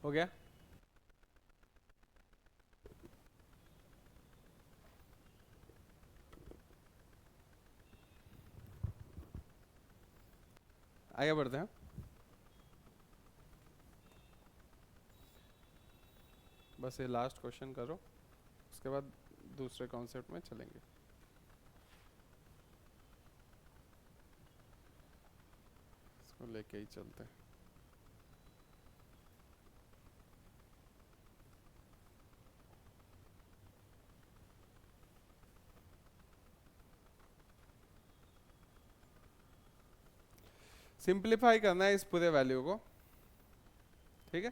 हो गया। आगे बढ़ते हैं। बस ये लास्ट क्वेश्चन करो उसके बाद दूसरे कॉन्सेप्ट में चलेंगे। इसको लेके ही चलते हैं। सिंप्लीफाई करना है इस पूरे वैल्यू को। ठीक है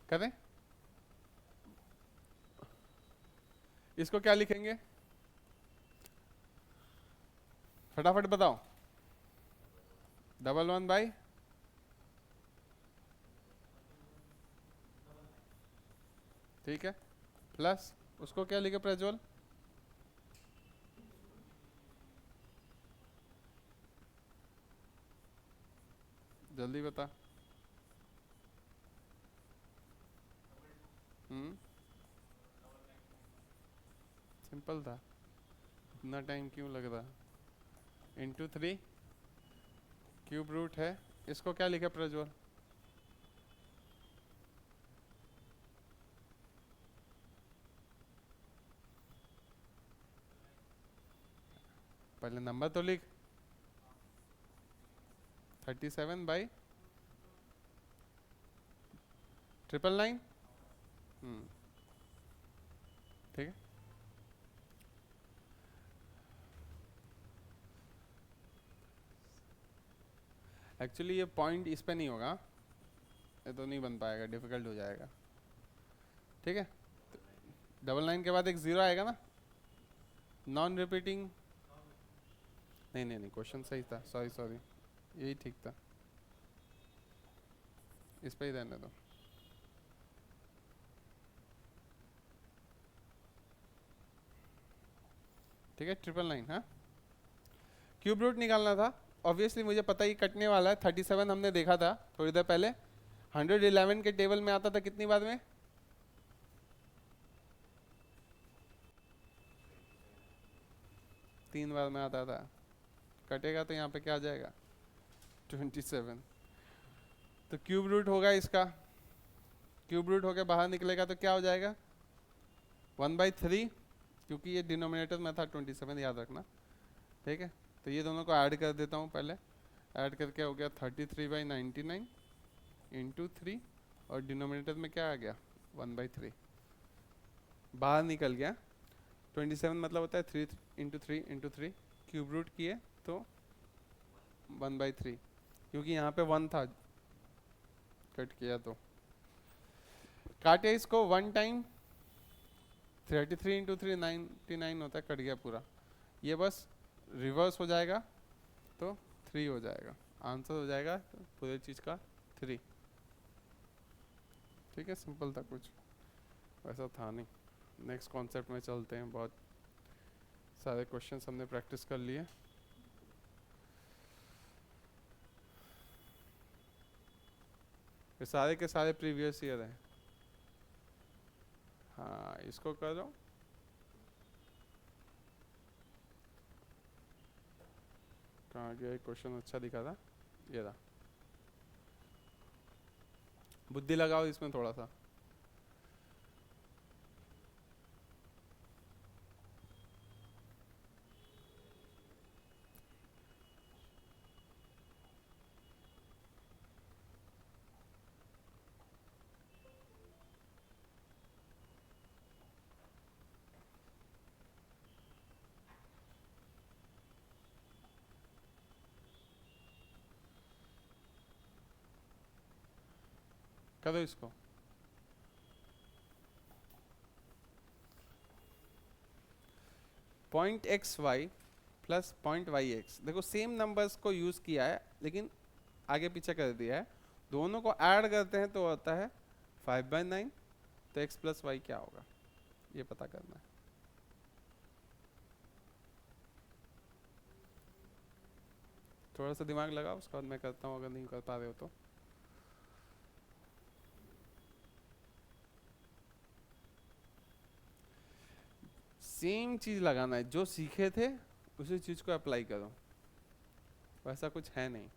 करें। इसको क्या लिखेंगे फटाफट बताओ। 11/, ठीक है प्लस उसको क्या लिखे प्रज्वल जल्दी बता। सिंपल था इतना टाइम क्यों लग रहा। इंटू 3 क्यूब रूट है। इसको क्या लिखा प्रज्वल पहले नंबर तो लिख 37/999। ठीक है एक्चुअली ये पॉइंट इस पे नहीं होगा ये तो नहीं बन पाएगा डिफिकल्ट हो जाएगा। ठीक है 99 के बाद एक 0 आएगा ना नॉन रिपीटिंग, नहीं नहीं नहीं, क्वेश्चन सही था, सॉरी सॉरी, यही ठीक था, इस पे ही रहने दो। ठीक है, 999, हाँ। क्यूब रूट निकालना था, ऑब्वियसली मुझे पता ही कटने वाला है। 37 हमने देखा था थोड़ी देर पहले, 111 के टेबल में आता था कितनी बार में? 3 बार में आता था। कटेगा तो यहाँ पे क्या आ जाएगा? 27। तो क्यूब रूट होगा इसका, क्यूब रूट होकर बाहर निकलेगा तो क्या हो जाएगा? 1/3, क्योंकि ये डिनोमिनेटर में था 27, याद रखना। ठीक है, तो ये दोनों को ऐड कर देता हूँ पहले। ऐड करके हो गया 33/99 इंटू 3, और डिनोमिनेटर में क्या आ गया? 1/3 बाहर निकल गया। 27 मतलब होता है 3 इंटू 3 इंटू 3, क्यूब रूट किए तो 1/3, क्योंकि यहाँ पे 1 था, कट किया तो काटे इसको 1 टाइम। 33 इंटू 3 99 होता है, कट गया पूरा। ये बस रिवर्स हो जाएगा तो 3 हो जाएगा, आंसर हो जाएगा पूरी चीज़ का 3। ठीक है, सिंपल था, कुछ वैसा था नहीं। नेक्स्ट कॉन्सेप्ट में चलते हैं, बहुत सारे क्वेश्चंस हमने प्रैक्टिस कर लिए। ये सारे के सारे प्रीवियस ईयर हैं। हाँ, इसको कर दो। कहाँ गया क्वेश्चन? अच्छा दिखा था, ये रहा। बुद्धि लगाओ इसमें थोड़ा सा। करो इसको। Point X Y plus point Y X, देखो सेम नंबर्स को यूज किया है लेकिन आगे पीछे कर दिया है। दोनों को ऐड करते हैं तो होता है 5/9। तो x प्लस वाई क्या होगा, ये पता करना है। थोड़ा सा दिमाग लगाओ, उसके बाद मैं करता हूँ, अगर नहीं कर पा रहे हो तो। सेम चीज लगाना है, जो सीखे थे उसी चीज को अप्लाई करो, वैसा कुछ है नहीं।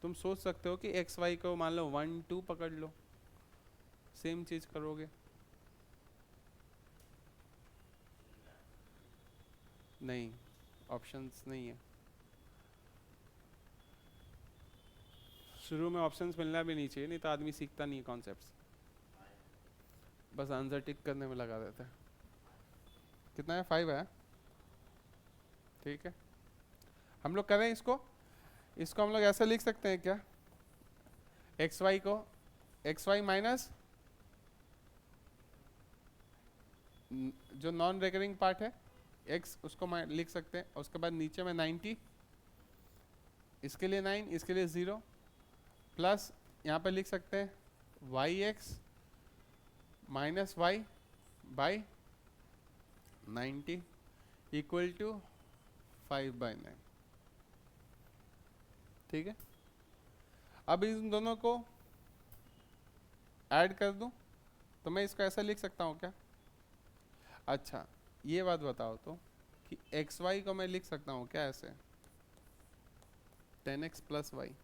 तुम सोच सकते हो कि एक्स वाई को मान लो 1 2 पकड़ लो, सेम चीज करोगे। नहीं, ऑप्शंस नहीं है। शुरू में ऑप्शंस मिलना भी नहीं चाहिए, नहीं तो आदमी सीखता नहीं कॉन्सेप्ट्स, बस आंसर टिक करने में लगा देता है। कितना है? 5 है। ठीक है, हम लोग करें इसको। इसको हम लोग ऐसे लिख सकते हैं क्या? एक्स वाई को, एक्स वाई माइनस जो नॉन रिकरिंग पार्ट है एक्स, उसको लिख सकते हैं। उसके बाद नीचे में 90, इसके लिए 9, इसके लिए 0, प्लस यहाँ पे लिख सकते हैं Y X minus Y by 90 equal to 5/9। ठीक है, अब इन दोनों को ऐड कर दूं तो मैं इसको ऐसा लिख सकता हूँ क्या? अच्छा, ये बात बताओ तो कि एक्स वाई को मैं लिख सकता हूँ क्या ऐसे? 10x प्लस वाई,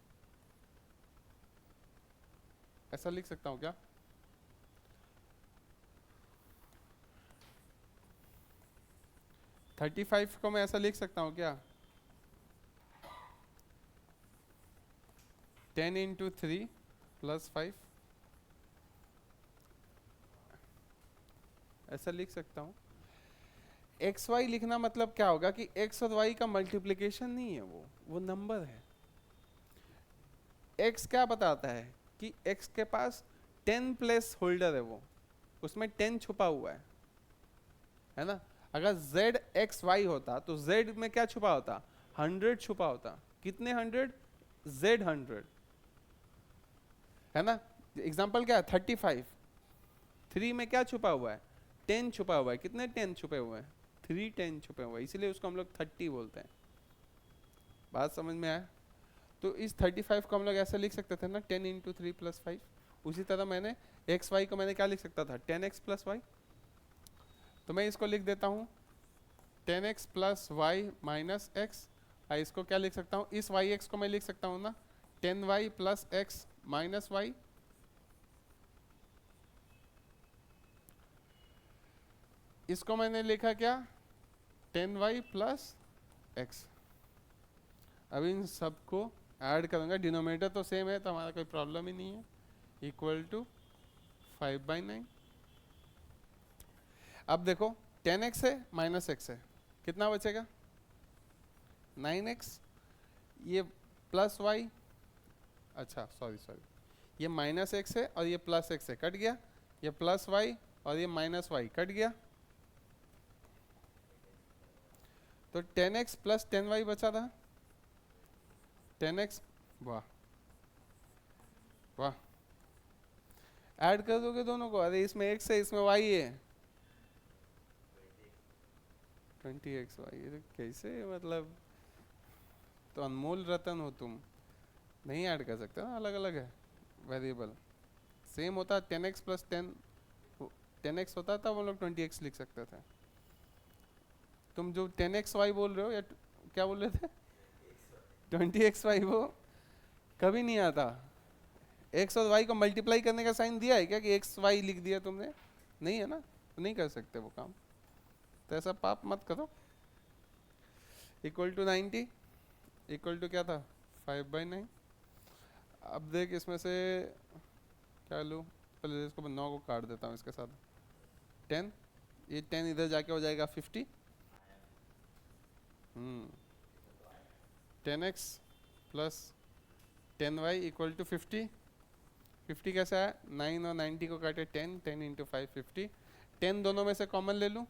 ऐसा लिख सकता हूँ क्या? थर्टी 35 को मैं ऐसा लिख सकता हूँ क्या? 10 इंटू 3 प्लस 5, ऐसा लिख सकता हूँ। एक्स वाई लिखना मतलब क्या होगा कि एक्स और वाई का मल्टीप्लिकेशन नहीं है, वो नंबर है। एक्स क्या बताता है कि एक्स के पास 10 प्लेस होल्डर है, वो उसमें 10 छुपा हुआ है ना। अगर z x y होता तो z में क्या छुपा होता, 100 छुपा होता। कितने 100, z 100 है ना। एग्जाम्पल क्या है 35, 3 में क्या छुपा हुआ है, 10 छुपा हुआ है। कितने 10 छुपे हुए हैं, 3 10 छुपे हुए हैं, इसीलिए उसको हम लोग 30 बोलते हैं। बात समझ में आया। तो इस 35 को हम लोग ऐसे लिख सकते थे ना, 10 इंटू 3 प्लस 5। उसी तरह मैंने एक्स वाई को मैंने क्या लिख सकता था, 10x प्लस वाई। तो मैं इसको लिख देता हूँ 10x plus Y minus x. इसको क्या लिख सकता हूँ, इस वाई एक्स को मैं लिख सकता हूँ ना 10y plus x minus Y. इसको मैंने लिखा क्या 10y प्लस एक्स। अब इन सबको ऐड करूंगा, डिनोमिनेटर तो सेम है तो हमारा कोई प्रॉब्लम ही नहीं है। Equal to 5/9। अब देखो 10x है माइनस एक्स है, कितना बचेगा 9x। ये प्लस वाई, अच्छा सॉरी सॉरी, ये माइनस एक्स है और ये प्लस एक्स है, कट गया। ये प्लस वाई और ये माइनस वाई कट गया। तो 10x प्लस 10y बचा था 10x। वाह वाह, ऐड कर दोगे दोनों को, अरे इसमें x है इसमें y है, 20xy। ये तो कैसे, मतलब तो अनमोल रतन हो तुम, नहीं ऐड कर सकते ना, अलग अलग है वेरिएबल। सेम होता 10x प्लस 10x होता था, वो लोग 20x लिख सकते थे। तुम जो 10xy बोल रहे हो या क्या बोल रहे थे 20xy, वो कभी नहीं आता। x और y को मल्टीप्लाई करने का साइन दिया है क्या कि एक्स वाई लिख दिया तुमने, नहीं है ना, तो नहीं कर सकते वो काम। तो ऐसा पाप मत करो। इक्वल टू 90, इक्वल टू क्या था 5/9। अब देख इसमें से क्या लूँ, पहले इसको 9 को काट देता हूँ इसके साथ 10, ये 10 इधर जाके हो जाएगा 50। 10x plus 10y equal to 50। 50 कैसे आया, 9 और 90 को काटे 10, 10 इंटू 5 50। 10 दोनों में से कॉमन ले लूँ,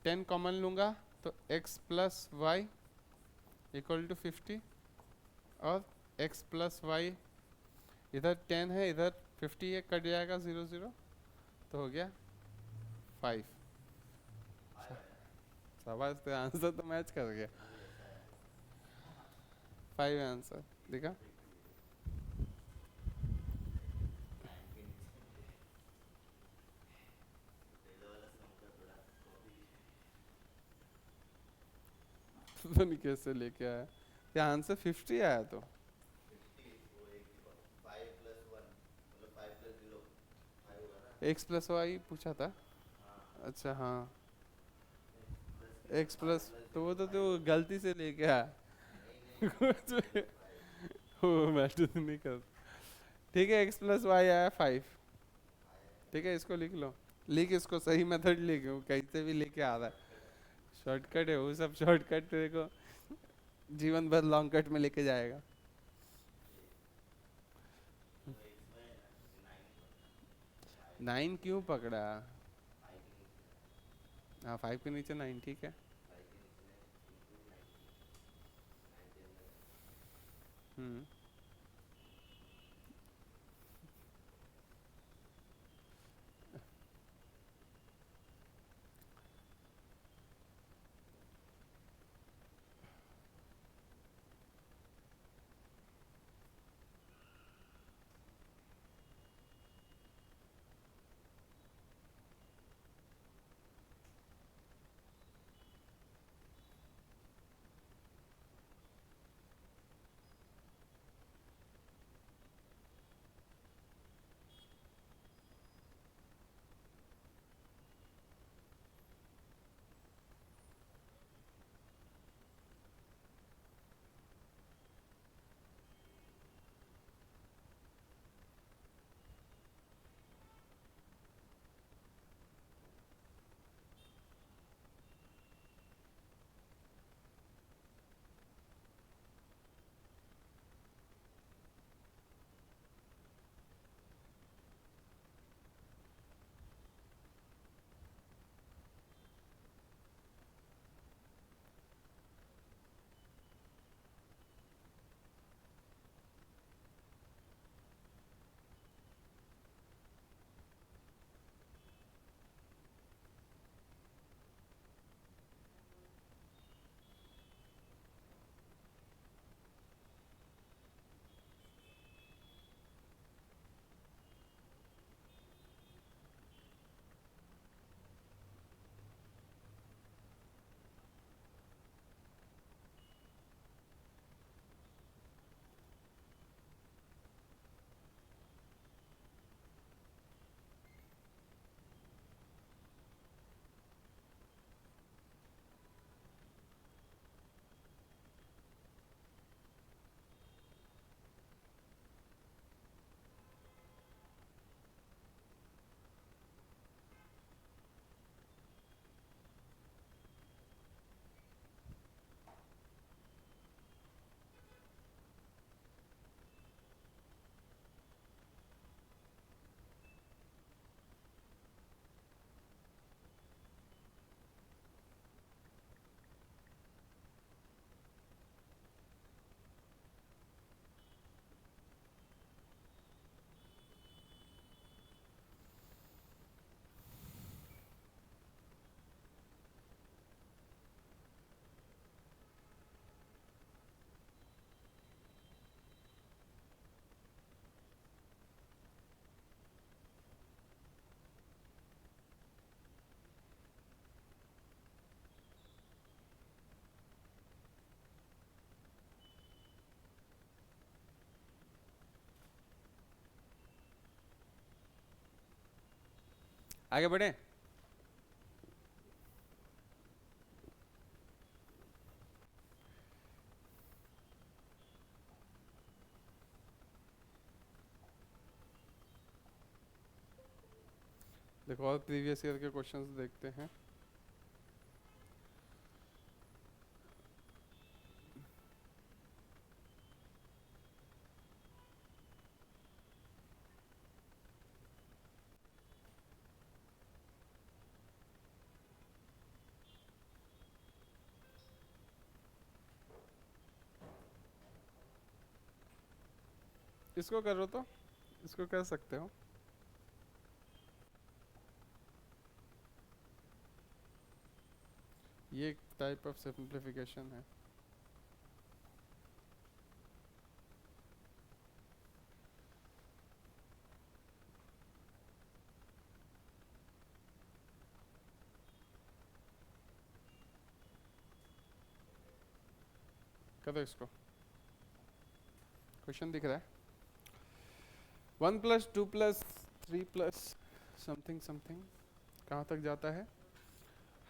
10 कॉमन लूँगा तो x plus Y equal to 50, और x प्लस वाई इधर 10 है इधर 50 है, कट जाएगा 0 0, तो हो गया 5। शाबाश, तो आंसर तो मैच कर गया, 5 आंसर देखा। तो नहीं कैसे लेके आया, क्या आंसर 50 आया तो x प्लस वाई पूछा था। अच्छा हाँ, x प्लस, तो वो तो गलती से लेके आया वो मैटर तो नहीं कर। ठीक है, x प्लस वाई आया 5। ठीक है, इसको लिख लो, लिख इसको, सही मेथड लिख, वो कैसे भी लेके आ रहा है, शॉर्टकट है वो सब, शॉर्टकट तेरे को जीवन भर लॉन्ग कट में लेके जाएगा। नाइन क्यों पकड़ा, हाँ 5 के नीचे 9, ठीक है। हम्म आगे बढ़े। देखो और प्रीवियस ईयर के क्वेश्चंस देखते हैं। इसको करो तो, इसको कर सकते हो। ये एक टाइप ऑफ सिंप्लीफिकेशन है। करो इसको। क्वेश्चन दिख रहा है। 1+2+3+ समथिंग समथिंग कहाँ तक जाता है?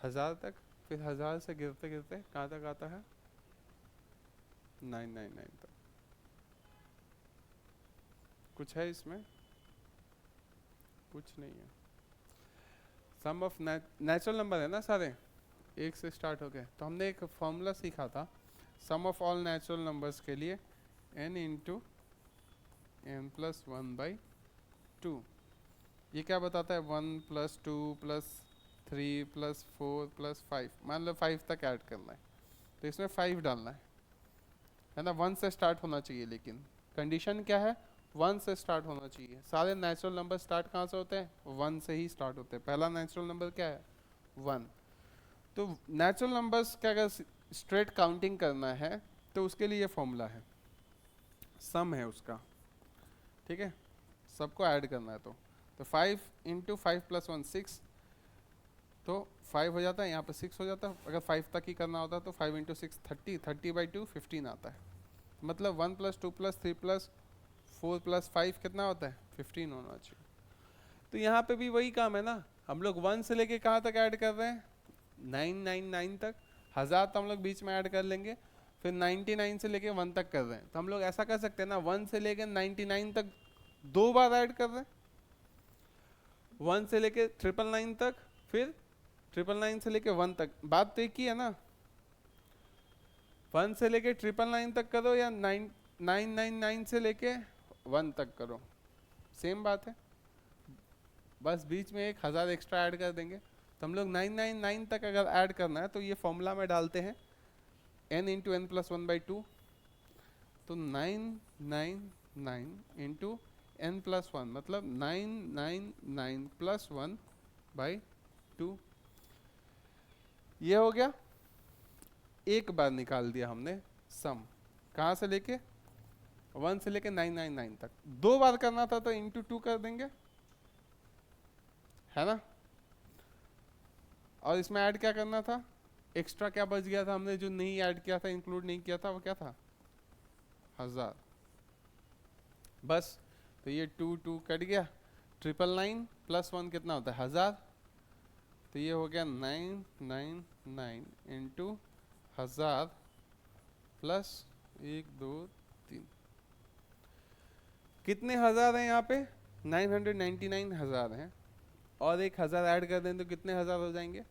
1000 तक। फिर 1000 से गिरते गिरते कहाँ तक आता है? 999 तक। कुछ है इसमें? कुछ नहीं है। सम ऑफ नेचुरल नंबर है ना सारे, एक से स्टार्ट हो गए। तो हमने एक फॉर्मूला सीखा था सम ऑफ ऑल नेचुरल नंबर्स के लिए n इंटू n+1/2। ये क्या बताता है? 1+2+3+4+5, मान लो 5 तक ऐड करना है तो इसमें 5 डालना है ना। 1 से स्टार्ट होना चाहिए, लेकिन कंडीशन क्या है? 1 से स्टार्ट होना चाहिए। सारे नेचुरल नंबर स्टार्ट कहाँ से होते हैं? 1 से ही स्टार्ट होते हैं। पहला नेचुरल नंबर क्या है? 1। तो नेचुरल नंबर्स का अगर स्ट्रेट काउंटिंग करना है तो उसके लिए फॉर्मूला है, सम है उसका, ठीक है। सबको ऐड करना है तो 5 इंटू 5+1 6, तो 5 हो जाता है, यहाँ पे 6 हो जाता है। अगर 5 तक ही करना होता तो 5 इंटू 6 30, 30/2 15 आता है। मतलब 1+2+3+4+5 कितना होता है? 15 होना चाहिए। तो यहाँ पे भी वही काम है ना, हम लोग 1 से लेके कहाँ तक ऐड कर रहे हैं? 999 तक। 1000 तो हम लोग बीच में ऐड कर लेंगे, फिर 99 से लेके 1 तक कर रहे हैं। तो हम लोग ऐसा कर सकते हैं ना, 1 से लेके 99 तक 2 बार ऐड कर रहे हैं। 1 से लेके 999 तक, फिर 999 से लेके 1 तक। बात तो एक ही है ना, 1 से लेके 999 तक करो या 999 से लेके 1 तक करो, सेम बात है। बस बीच में 1000 एक्स्ट्रा ऐड कर देंगे। तो हम लोग 999 तक अगर ऐड करना है तो ये फॉर्मूला में डालते हैं n इंटू n+1/2। तो 999 इंटू n+1 मतलब 999+1/2। ये हो गया। एक बार निकाल दिया हमने सम, कहाँ से लेके? 1 से लेके 999 तक। 2 बार करना था तो इंटू 2 कर देंगे, है ना। और इसमें ऐड क्या करना था? एक्स्ट्रा क्या बच गया था हमने जो नहीं ऐड किया था, इंक्लूड नहीं किया था, वो क्या था? 1000। बस। तो ये 2 2 कट गया। 999+1 कितना होता है? 1000। तो ये हो गया 999 इंटू 1000 प्लस 1 2 3। कितने हजार हैं यहाँ पे? 999 हजार हैं। और एक 1000 ऐड कर दें तो कितने हजार हो जाएंगे?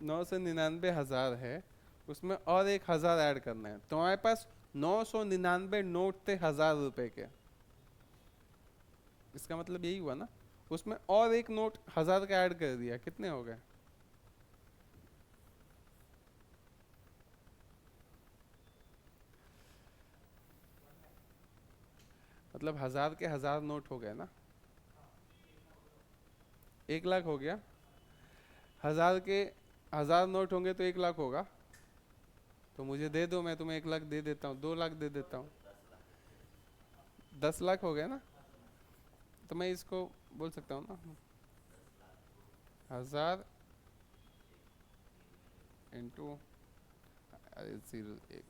999 हजार है, उसमें और एक 1000 ऐड करना है। तो हमारे पास 999 नोट थे 1000 रुपए के। इसका मतलब यही हुआ ना, उसमें और एक नोट 1000 का ऐड कर दिया, कितने हो गए? मतलब 1000 के 1000 नोट हो गए ना। 1 लाख हो गया। 1000 के 1000 नोट होंगे तो 1 लाख होगा। तो मुझे दे दो, मैं तुम्हें 1 लाख दे देता हूँ, 2 लाख दे देता हूँ। 10 लाख हो गया ना। तो मैं इसको बोल सकता हूँ ना, 1000 इंटू 0 1।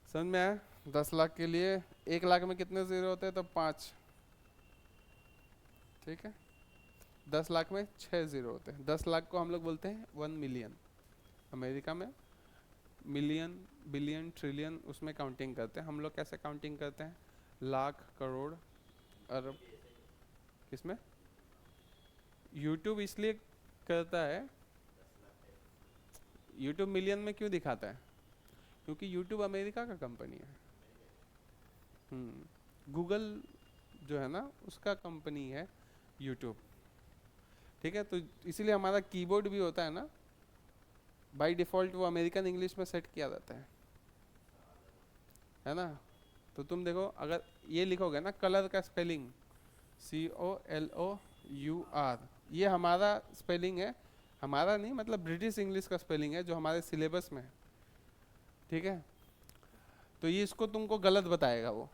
समझ में आया? 10 लाख के लिए 1 लाख में कितने जीरो होते हैं? तो 5। ठीक है, 10 लाख में 6 जीरो होते हैं। 10 लाख को हम लोग बोलते हैं 1 मिलियन। अमेरिका में मिलियन, बिलियन, ट्रिलियन उसमें काउंटिंग करते हैं। हम लोग कैसे काउंटिंग करते हैं? लाख, करोड़, अरब। किसमें? यूट्यूब इसलिए करता है, यूट्यूब मिलियन में क्यों दिखाता है? क्योंकि यूट्यूब अमेरिका का कंपनी है। गूगल जो है ना उसका कंपनी है यूट्यूब। ठीक है, तो इसीलिए हमारा कीबोर्ड भी होता है ना, बाय डिफ़ॉल्ट वो अमेरिकन इंग्लिश में सेट किया जाता है ना। तो तुम देखो, अगर ये लिखोगे ना कलर का स्पेलिंग COLOUR, ये हमारा स्पेलिंग है, हमारा नहीं मतलब ब्रिटिश इंग्लिश का स्पेलिंग है जो हमारे सिलेबस में है। ठीक है, तो ये इसको तुमको गलत बताएगा वो,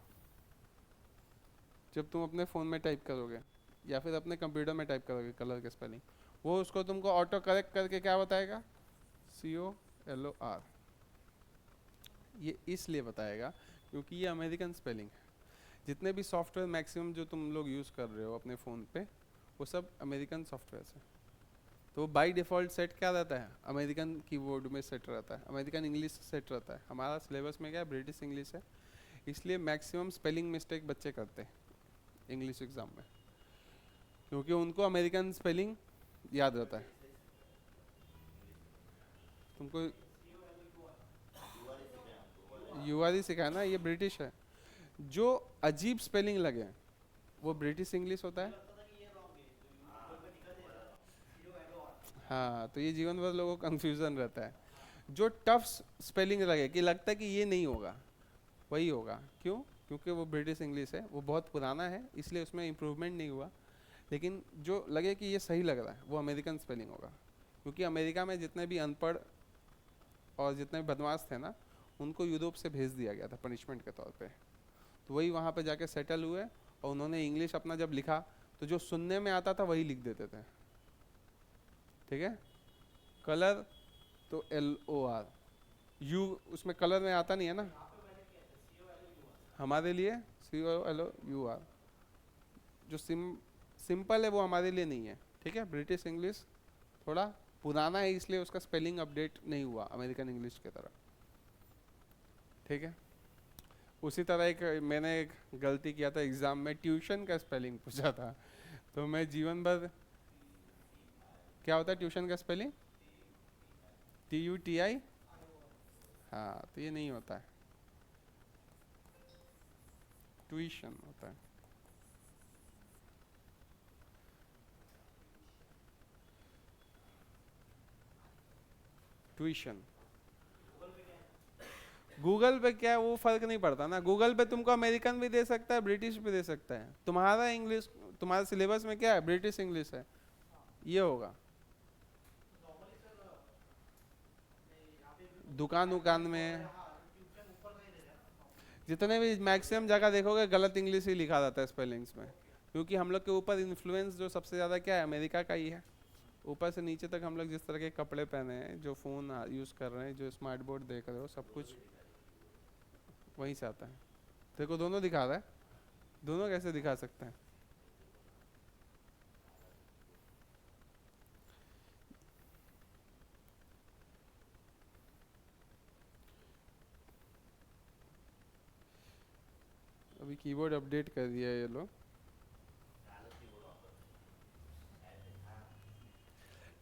जब तुम अपने फ़ोन में टाइप करोगे या फिर अपने कंप्यूटर में टाइप करोगे कलर के स्पेलिंग, वो उसको तुमको ऑटो करेक्ट करके क्या बताएगा? COLOR। ये इसलिए बताएगा क्योंकि ये अमेरिकन स्पेलिंग है। जितने भी सॉफ्टवेयर मैक्सिमम जो तुम लोग यूज़ कर रहे हो अपने फ़ोन पे, वो सब अमेरिकन सॉफ्टवेयर है। तो बाय डिफ़ॉल्ट सेट क्या रहता है? अमेरिकन कीबोर्ड में सेट रहता है, अमेरिकन इंग्लिश सेट रहता है। हमारा सिलेबस में क्या है? ब्रिटिश इंग्लिश है। इसलिए मैक्सिमम स्पेलिंग मिस्टेक बच्चे करते हैं इंग्लिश एग्ज़ाम में, क्योंकि उनको अमेरिकन स्पेलिंग याद रहता है। तुमको यूआरई सिखाया ना, ये ब्रिटिश है। जो अजीब स्पेलिंग लगे वो ब्रिटिश इंग्लिश होता है। हाँ, तो ये जीवन भर लोगों को कंफ्यूजन रहता है। जो टफ स्पेलिंग लगे कि लगता है कि ये नहीं होगा, वही होगा। क्यों? क्योंकि वो ब्रिटिश इंग्लिश है, वो बहुत पुराना है, इसलिए उसमें इम्प्रूवमेंट नहीं हुआ। लेकिन जो लगे कि ये सही लग रहा है वो अमेरिकन स्पेलिंग होगा, क्योंकि अमेरिका में जितने भी अनपढ़ और जितने भी बदमाश थे ना, उनको यूरोप से भेज दिया गया था पनिशमेंट के तौर पे। तो वही वहाँ पे जाके सेटल हुए और उन्होंने इंग्लिश अपना जब लिखा तो जो सुनने में आता था वही लिख देते थे। ठीक है, कलर तो LOR, यू उसमें कलर में आता नहीं है ना। हमारे लिए COLOUR जो सिंपल है वो हमारे लिए नहीं है। ठीक है, ब्रिटिश इंग्लिश थोड़ा पुराना है, इसलिए उसका स्पेलिंग अपडेट नहीं हुआ अमेरिकन इंग्लिश की तरह। ठीक है, उसी तरह मैंने एक गलती किया था एग्ज़ाम में, ट्यूशन का स्पेलिंग पूछा था। तो मैं जीवन भर, क्या होता है ट्यूशन का स्पेलिंग? TUTI। हाँ, तो ये नहीं होता है, ट्यूशन होता है। ट्यूशन। गूगल पे क्या है वो फर्क नहीं पड़ता ना, गूगल पे तुमको अमेरिकन भी दे सकता है, ब्रिटिश भी दे सकता है। तुम्हारा इंग्लिश, तुम्हारे सिलेबस में क्या है? ब्रिटिश इंग्लिश है, ये होगा। दुकान उकान में जितने भी मैक्सिमम जगह देखोगे गलत इंग्लिश ही लिखा जाता है स्पेलिंग्स में, क्योंकि हम लोग के ऊपर इन्फ्लुएंस जो सबसे ज़्यादा क्या है? अमेरिका का ही है। ऊपर से नीचे तक हम लोग जिस तरह के कपड़े पहने हैं, जो फ़ोन यूज़ कर रहे हैं, जो स्मार्ट बोर्ड देख रहे हो, सब कुछ वहीं से आता है। देखो दोनों दिखा रहा है, दोनों कैसे दिखा सकते हैं? अभी कीबोर्ड अपडेट कर दिया है ये लोग।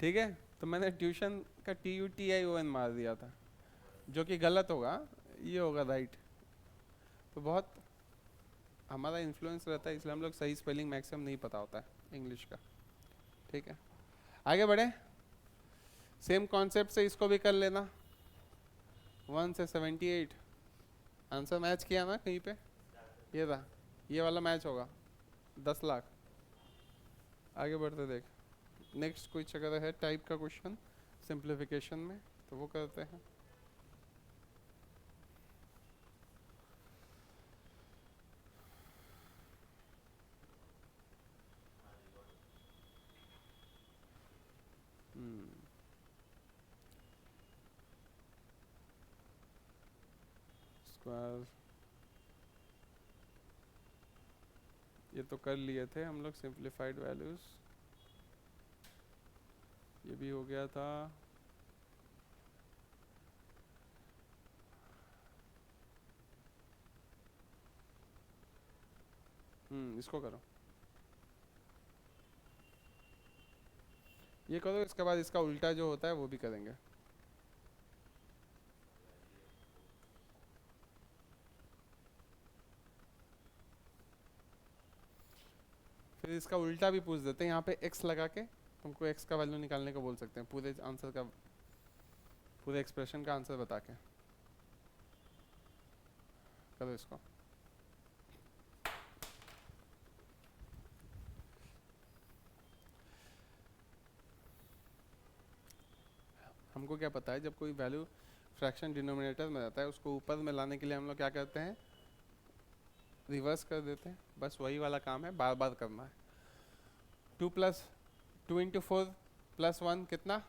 ठीक है, तो मैंने ट्यूशन का TUTION मार दिया था, जो कि गलत होगा, ये होगा राइट। तो बहुत हमारा इन्फ्लुएंस रहता है, इसलिए हम लोग सही स्पेलिंग मैक्सिमम नहीं पता होता है इंग्लिश का। ठीक है, आगे बढ़े। सेम कॉन्सेप्ट से इसको भी कर लेना। 1 से 78 आंसर मैच किया ना कहीं पे? ये था, ये वाला मैच होगा 10 लाख। आगे बढ़ते देख, नेक्स्ट कुछ अगर है टाइप का क्वेश्चन सिंप्लीफिकेशन में तो वो करते हैं। स्क्वायर, ये तो कर लिए थे हम लोग सिंप्लीफाइड वैल्यूज, ये भी हो गया था। इसको करो, ये करो, इसके बाद इसका उल्टा जो होता है वो भी करेंगे। फिर इसका उल्टा भी पूछ देते हैं, यहाँ पे x लगा के तुमको x का वैल्यू निकालने को बोल सकते हैं, पूरे आंसर का, पूरे एक्सप्रेशन का आंसर बता के। करो इसको। हमको क्या पता है, जब कोई वैल्यू फ्रैक्शन डिनोमिनेटर में रहता है उसको ऊपर में लाने के लिए हम लोग क्या करते हैं, रिवर्स कर देते हैं। बस वही वाला काम है, बार बार करना है। 2 इंटू 4 प्लस 1 कितना,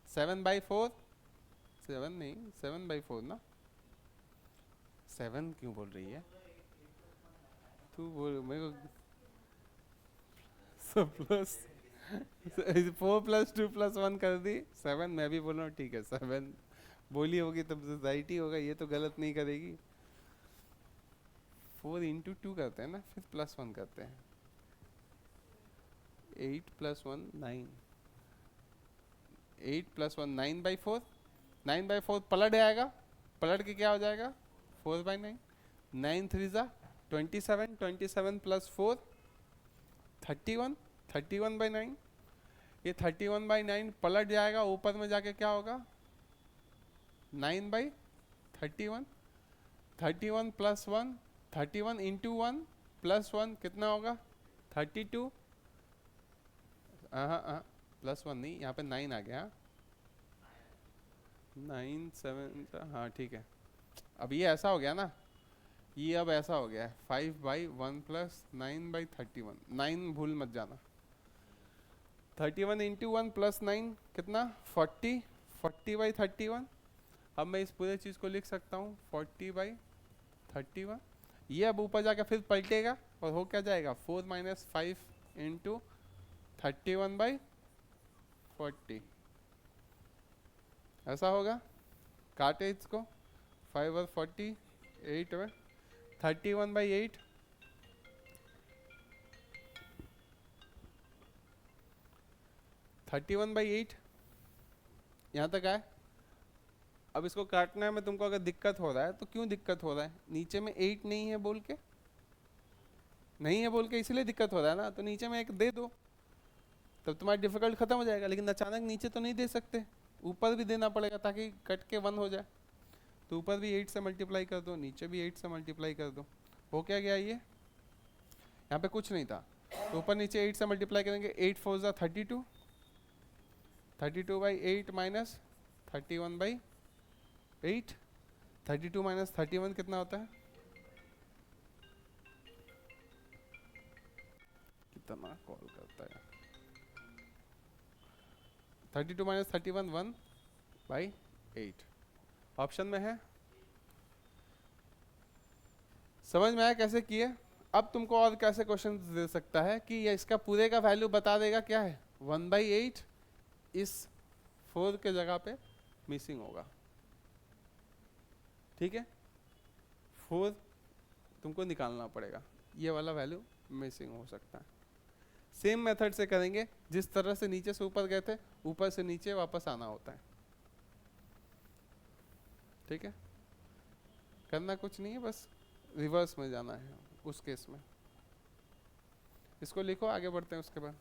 7/4, 7 नहीं 7/4 ना, 7 क्यों बोल रही है तू, बोल मेरे को। so प्लस 4 प्लस 2 प्लस 1 कर दी 7, मैं भी बोल रहा हूँ ठीक है 7 बोली होगी तब तो राइट ही होगा, ये तो गलत नहीं करेगी। 4 इंटू 2 करते हैं ना, फिर प्लस 1 करते हैं, 8 प्लस 1 9, 8 प्लस 1 9/4, 9/4 पलट आएगा, पलट के क्या हो जाएगा 4/9, 9 3 जा 27, 27 प्लस 4 31, 31/9, ये 31/9 पलट जाएगा, ऊपर में जाके क्या होगा 9/31, 31 प्लस 1 31 इंटू 1 प्लस 1 कितना होगा 32, हाँ प्लस 1 नहीं, यहाँ पे 9 आ गया, 9 7, हाँ ठीक है। अब ये ऐसा हो गया ना, ये अब ऐसा हो गया है 5/1 प्लस 9/31, 9 भूल मत जाना, 31 इंटू 1 प्लस 9 कितना 40, 40/31। अब मैं इस पूरे चीज़ को लिख सकता हूँ 40/31, ये अब ऊपर जाकर फिर पलटेगा और हो क्या जाएगा 4 - 5 इंटू 31/40, ऐसा होगा। काटे इसको, 5 और 40 8 में 31/8, 31/8 यहाँ तक आए। अब इसको काटना है, मैं तुमको अगर दिक्कत हो रहा है तो क्यों दिक्कत हो रहा है, नीचे में 8 नहीं है बोल के, नहीं है बोल के इसलिए दिक्कत हो रहा है ना, तो नीचे में एक दे दो तब तुम्हारा डिफिकल्ट खत्म हो जाएगा। लेकिन अचानक नीचे तो नहीं दे सकते, ऊपर भी देना पड़ेगा ताकि कट के 1 हो जाए। तो ऊपर भी 8 से मल्टीप्लाई कर दो, नीचे भी 8 से मल्टीप्लाई कर दो, हो क्या गया ये, यहाँ पे कुछ नहीं था तो ऊपर नीचे 8 से मल्टीप्लाई करेंगे, 8 4 जा 32, 32/8 माइनस 31/8, 32 माइनस 31 कितना होता है, कितना कॉल करता है, 32 माइनस 31 1/8 ऑप्शन में है। समझ में आया कैसे किए। अब तुमको और कैसे क्वेश्चन दे सकता है कि ये इसका पूरे का वैल्यू बता देगा क्या है 1/8, इस 4 के जगह पे मिसिंग होगा, ठीक है 4 तुमको निकालना पड़ेगा, ये वाला वैल्यू मिसिंग हो सकता है। सेम मेथड से करेंगे, जिस तरह से नीचे से ऊपर गए थे ऊपर से नीचे वापस आना होता है, ठीक है करना कुछ नहीं है, बस रिवर्स में जाना है उस केस में। इसको लिखो, आगे बढ़ते हैं उसके बाद।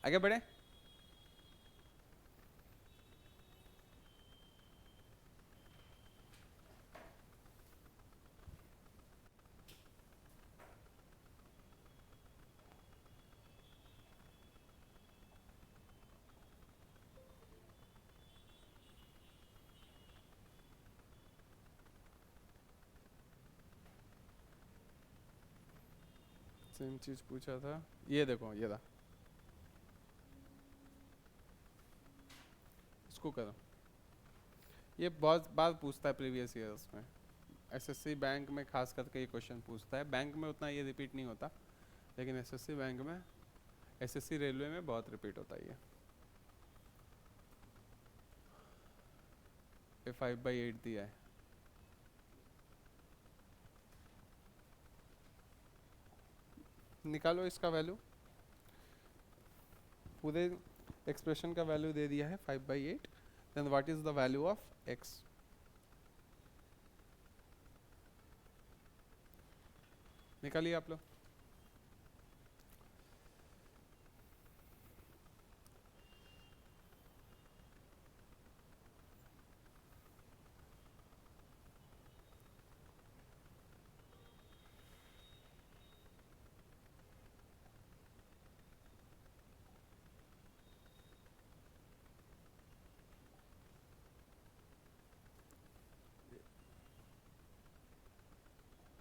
आगे बढ़े। सेम चीज पूछा था, ये देखो ये था, इसको करो। ये बहुत बार पूछता है प्रीवियस ईयर्स में, एसएससी बैंक में खास करके ये क्वेश्चन पूछता है। बैंक में उतना ये रिपीट नहीं होता, लेकिन एसएससी बैंक में, एसएससी रेलवे में बहुत रिपीट होता है ये 5/8 दिया है। निकालो इसका वैल्यू, पूरे एक्सप्रेशन का वैल्यू दे दिया है 5/8, then what is the value of x। निकालिए आप लोग।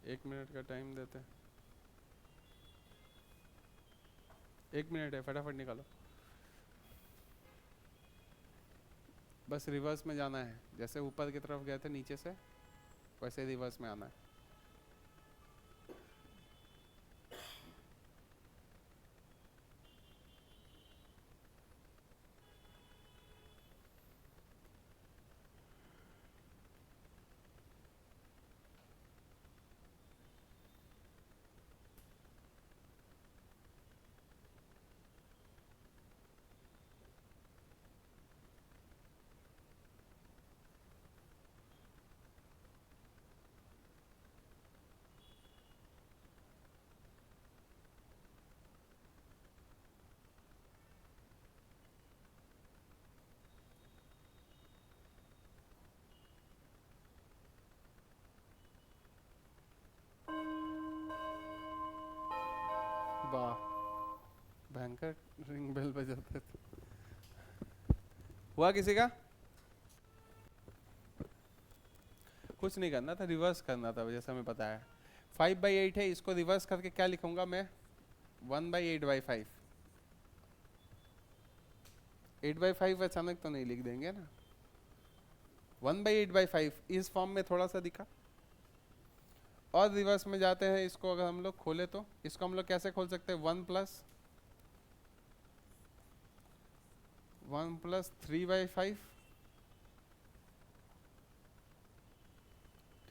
एक मिनट का टाइम देते हैं, 1 मिनट है, फटाफट निकालो। बस रिवर्स में जाना है, जैसे ऊपर की तरफ गए थे नीचे से, वैसे रिवर्स में आना है। वाह, भयंकर रिंग बेल बजाते थे। हुआ किसी का? कुछ नहीं करना था, रिवर्स करना था, जैसा मैं बताया। 5/8 है, इसको रिवर्स करके क्या लिखूंगा मैं? 1/8/5। 8/5 अचानक तो नहीं लिख देंगे ना। 1/8/5 इस फॉर्म में थोड़ा सा दिखा, और रिवर्स में जाते हैं। इसको अगर हम लोग खोले तो इसको हम लोग कैसे खोल सकते हैं? 1+3/5,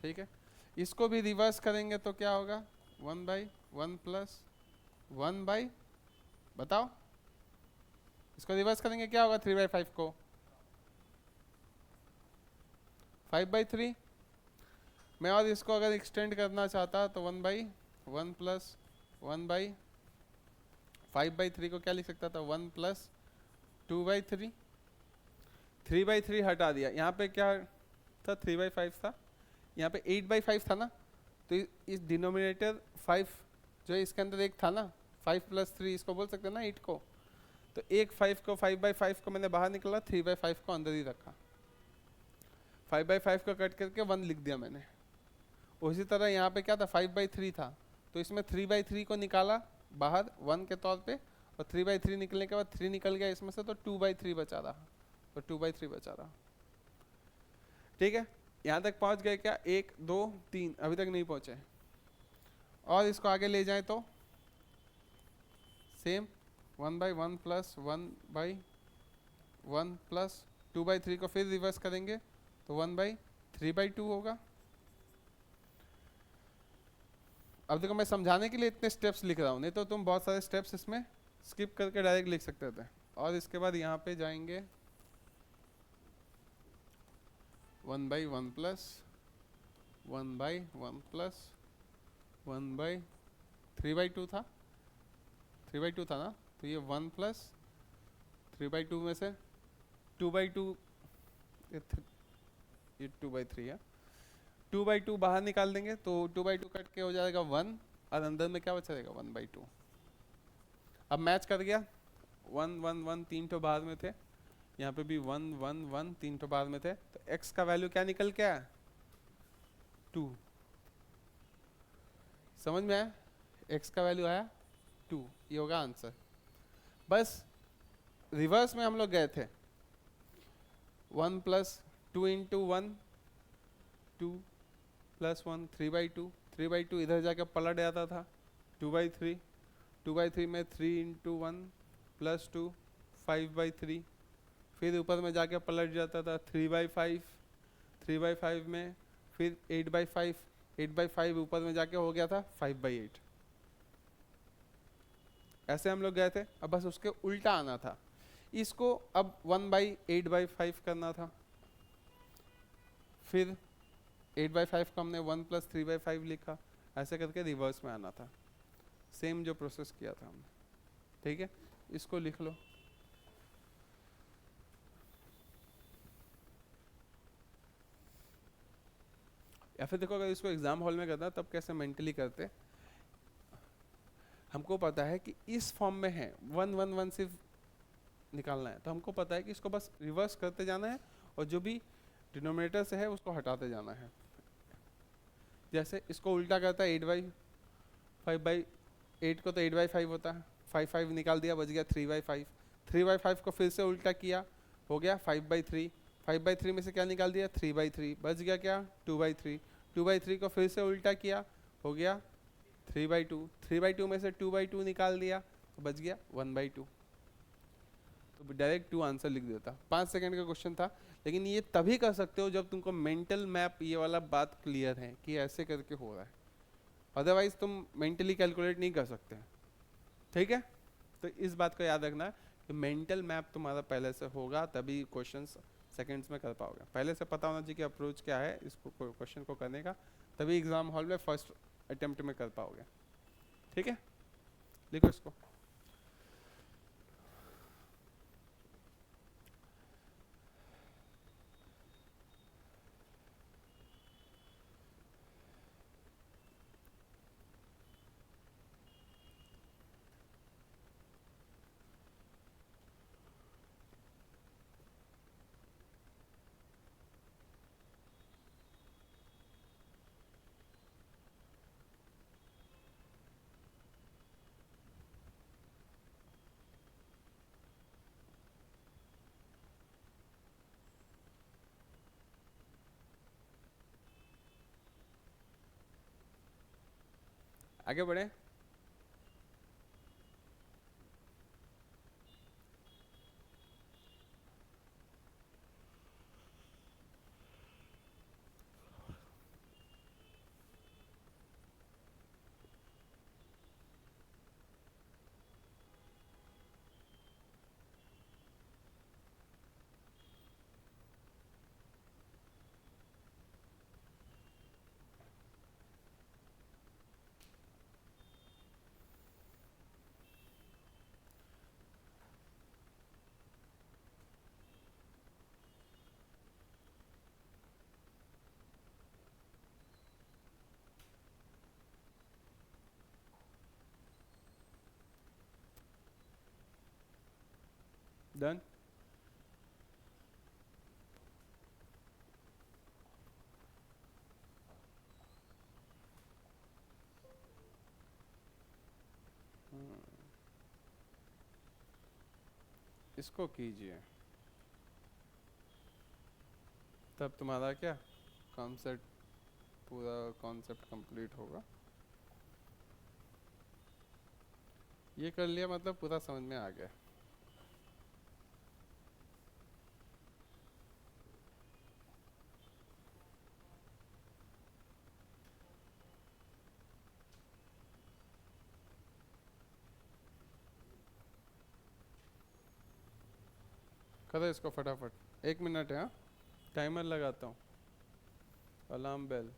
ठीक है। इसको भी रिवर्स करेंगे तो क्या होगा? 1/1+1 बताओ, इसको रिवर्स करेंगे क्या होगा? 3/5 को 5/3। मैं और इसको अगर एक्सटेंड करना चाहता तो 1/1+1/5/3 को क्या लिख सकता था? 1+2/3। 3/3 हटा दिया, यहाँ पे क्या था? 3/5 था, यहाँ पे 8/5 था ना, तो इस डिनोमिनेटर 5 जो है इसके अंदर एक था ना, 5+3 इसको बोल सकते हैं ना 8 को। तो एक 5 को 5/5 को मैंने बाहर निकला, 3/5 को अंदर ही रखा, 5/5 को कट करके 1 लिख दिया मैंने। उसी तरह यहाँ पे क्या था? 5/3 था, तो इसमें 3/3 को निकाला बाहर 1 के तौर पे, और 3/3 निकलने के बाद 3 निकल गया इसमें से, तो 2/3 बचा रहा, तो 2/3 बचा रहा। ठीक है, यहाँ तक पहुँच गए क्या? 1 2 3, अभी तक नहीं पहुँचे। और इसको आगे ले जाएं तो सेम 1/1+1/1+2/3 को फिर रिवर्स करेंगे तो 1/3/2 होगा। अब देखो, मैं समझाने के लिए इतने स्टेप्स लिख रहा हूँ, नहीं तो तुम बहुत सारे स्टेप्स इसमें स्किप करके डायरेक्ट लिख सकते थे। और इसके बाद यहाँ पे जाएंगे 1/1+1/1+1/3/2 था, 3/2 था ना, तो ये 1+3/2 3/2 में से 2/2, ये 2/3 है, 2/2 बाहर निकाल देंगे तो 2/2 कट के हो जाएगा 1, और अंदर में क्या बचा रहेगा 1/2। अब मैच कर गया, 1 1 1 तीन तो बाहर में थे, यहाँ पे भी 1 1 1 तीन तो बाहर में थे, तो x का वैल्यू क्या निकल के आया 2। समझ में आया, x का वैल्यू आया 2, ये होगा आंसर। बस रिवर्स में हम लोग गए थे, 1 + 2 × 1 2 + 1 3/2, 3/2 इधर जाके पलट जाता था 2/3, 2/3 में 3 × 1 + 2 5/3, फिर ऊपर में जाके पलट जाता था 3/5, 3/5 में फिर 8/5, 8/5 ऊपर में जाके हो गया था 5/8। ऐसे हम लोग गए थे, अब बस उसके उल्टा आना था, इसको अब 1/8/5 करना था, फिर 8/5 को हमने 1 + 3/5 लिखा, ऐसे करके रिवर्स में आना था, सेम जो प्रोसेस किया था हमने। ठीक है, इसको लिख लो। या फिर देखो, अगर इसको एग्जाम हॉल में करना तब कैसे मेंटली करते, हमको पता है कि इस फॉर्म में है 1 1 1 सिर्फ निकालना है, तो हमको पता है कि इसको बस रिवर्स करते जाना है और जो भी डिनोमिनेटर से है उसको हटाते जाना है। जैसे इसको उल्टा करता है 8/5/8 को तो 8/5 होता है, 5 निकाल दिया, बच गया 3/5, 3/5 को फिर से उल्टा किया, हो गया 5/3, 5/3 में से क्या निकाल दिया 3/3, बच गया क्या 2/3, 2/3 को फिर से उल्टा किया, हो गया 3/2, 3/2 में से 2/2 निकाल दिया तो बच गया 1/2। तो डायरेक्ट 2 आंसर लिख देता। 5 सेकंड का क्वेश्चन था, लेकिन ये तभी कर सकते हो जब तुमको मेंटल मैप ये वाला बात क्लियर है कि ऐसे करके हो रहा है, अदरवाइज तुम मेंटली कैलकुलेट नहीं कर सकते। ठीक है, तो इस बात को याद रखना कि मेंटल मैप तुम्हारा पहले से होगा, तभी क्वेश्चंस सेकंड्स में कर पाओगे। पहले से पता होना चाहिए कि अप्रोच क्या है इसको क्वेश्चन को करने का, तभी एग्जाम हॉल में फर्स्ट अटेम्प्ट में कर पाओगे। ठीक है, लिखो इसको। आगे बढ़े। डन। इसको कीजिए, तब तुम्हारा क्या कॉन्सेप्ट, पूरा कॉन्सेप्ट कंप्लीट होगा। ये कर लिया मतलब पूरा समझ में आ गया। करो इसको फटाफट, 1 मिनट है, हाँ टाइमर लगाता हूँ, अलार्म बेल।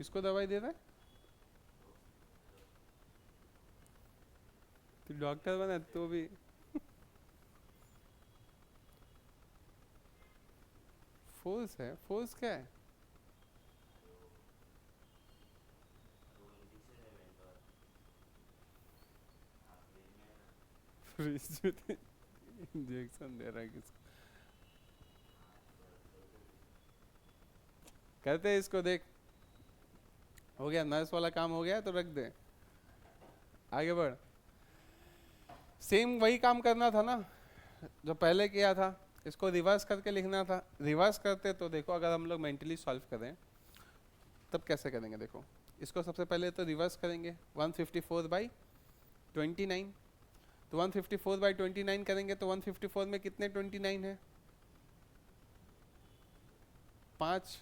किसको दवाई दे रहा है? तू डॉक्टर बना तो भी। फोर्स है, फोर्स क्या है? फ्रिज में इंजेक्शन दे रहा है किसको? कहते हैं इसको देख, हो गया नर्स वाला काम हो गया तो रख दे, आगे बढ़। सेम वही काम करना था ना जो पहले किया था, इसको रिवर्स करके लिखना था। रिवर्स करते तो देखो, अगर हम लोग मेंटली सॉल्व करें तब कैसे करेंगे, देखो इसको सबसे पहले तो रिवर्स करेंगे 154/29। तो 154/29 करेंगे तो 154 में कितने 29 है? 5।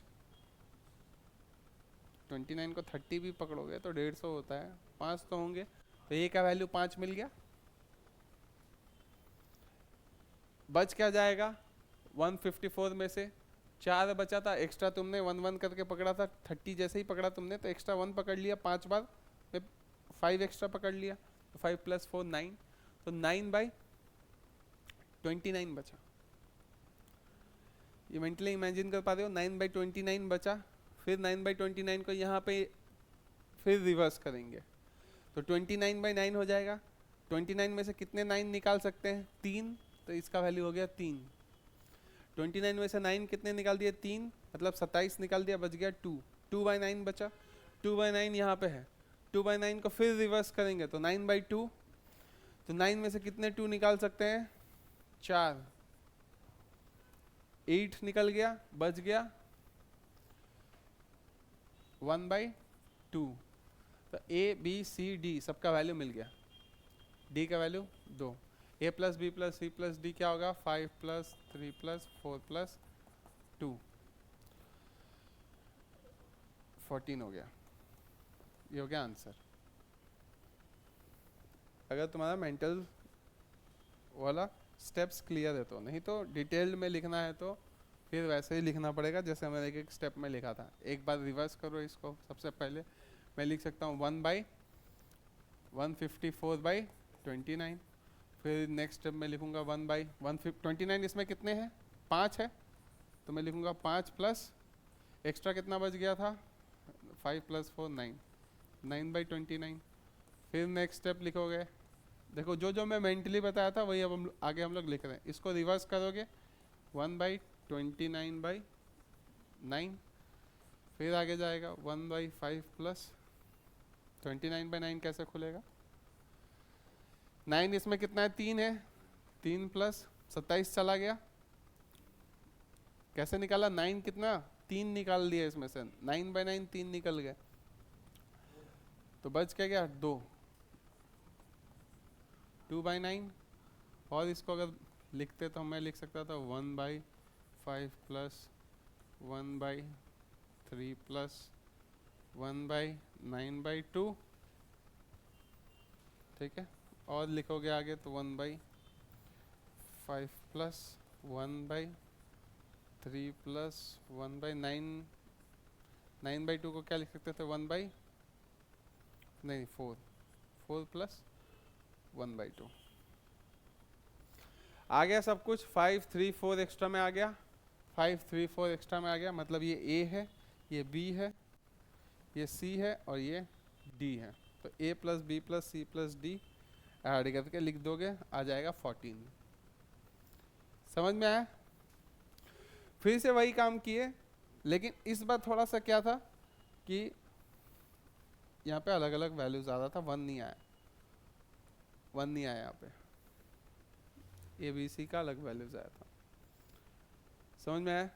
29 को 30 भी पकड़ोगे तो 150 होता है, 5 तो होंगे। तो ये का वैल्यू 5 मिल गया। बच क्या जाएगा 154 में से? 4 बचा था, एक्स्ट्रा तुमने 1 1 करके पकड़ा था, 30 जैसे ही पकड़ा तुमने तो एक्स्ट्रा 1 पकड़ लिया 5 बार, 5 एक्स्ट्रा पकड़ लिया, तो 5 + 4 9, तो 9/29 बचा। ये मेंटली इमेजिन कर पा रहे हो, 9/29 बचा। फिर 9/29 को यहाँ पे फिर रिवर्स करेंगे तो 29/9 हो जाएगा। 29 में से कितने 9 निकाल सकते हैं? 3, तो इसका वैल्यू हो गया 3। 29 में से 9 कितने निकाल दिए? 3, मतलब 27 निकाल दिया, बच गया 2। 2/9 बचा, 2/9 यहाँ पे है। 2/9 को फिर रिवर्स करेंगे तो 9/2, तो 9 में से कितने 2 निकाल सकते हैं? 4। 8 निकल गया, बच गया 1/2। तो A B C D सबका वैल्यू मिल गया। D का value 2। A + B + C + D क्या होगा? 5 + 3 + 4 + 2, 14 हो गया। ये हो गया आंसर। अगर तुम्हारा मेंटल वाला स्टेप्स क्लियर है तो, नहीं तो डिटेल्ड में लिखना है तो फिर वैसे ही लिखना पड़ेगा जैसे मैंने एक स्टेप में लिखा था। एक बार रिवर्स करो इसको। सबसे पहले मैं लिख सकता हूँ 1/154/29। फिर नेक्स्ट स्टेप में लिखूंगा 1/129। इसमें कितने हैं? 5 है, तो मैं लिखूंगा 5 प्लस एक्स्ट्रा कितना बच गया था? 5 + 4 9, 9/29। फिर नेक्स्ट स्टेप लिखोगे, देखो जो जो मैं मेंटली बताया था वही अब आगे हम लोग लिख रहे हैं। इसको रिवर्स करोगे 1/29/9, फिर आगे जाएगा 1/5 + 29/9 कैसे खुलेगा? 9 इसमें कितना है? 3 है, 3 + 27 चला गया। कैसे निकाला? 9 कितना? 3 निकाल दिया इसमें से, 9/9 3 निकल गए, तो बच क्या गया? 2। 2/9। और इसको अगर लिखते तो मैं लिख सकता था 1/5 + 1/3 + 1/9/2, ठीक है। और लिखोगे आगे तो 1/5 + 1/3 + 1/9, 9/2 को क्या लिख सकते थे? 4 + 1/2 आ गया सब कुछ। 5 3 4 एक्स्ट्रा में आ गया, 5 3 4 एक्स्ट्रा में आ गया, मतलब ये A है, ये B है, ये C है और ये D है। तो A + B + C + D add करके लिख दोगे, आ जाएगा 14। समझ में आया? फिर से वही काम किए, लेकिन इस बार थोड़ा सा क्या था कि यहाँ पे अलग अलग वैल्यूज आ रहा था, 1 नहीं आया, 1 नहीं आया यहाँ पे। ABC का अलग वैल्यूज आया था। समझ में आया?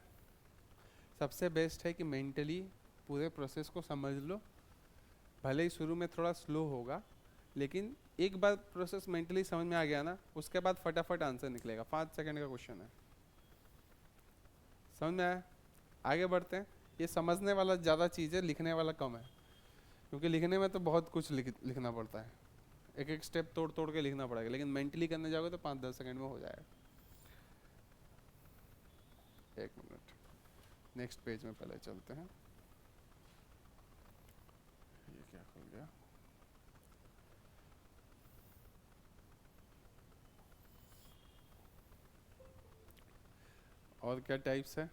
सबसे बेस्ट है कि मेंटली पूरे प्रोसेस को समझ लो। भले ही शुरू में थोड़ा स्लो होगा, लेकिन एक बार प्रोसेस मेंटली समझ में आ गया ना, उसके बाद फटाफट आंसर निकलेगा। 5 सेकंड का क्वेश्चन है। समझ में आया? आगे बढ़ते हैं। ये समझने वाला ज़्यादा चीज़ है, लिखने वाला कम है, क्योंकि लिखने में तो बहुत कुछ लिखना पड़ता है, एक एक स्टेप तोड़ तोड़ के लिखना पड़ेगा, लेकिन मेंटली करने जाओगे तो 5-10 सेकंड में हो जाएगा। एक मिनट, नेक्स्ट पेज में पहले चलते हैं। और क्या टाइप्स है?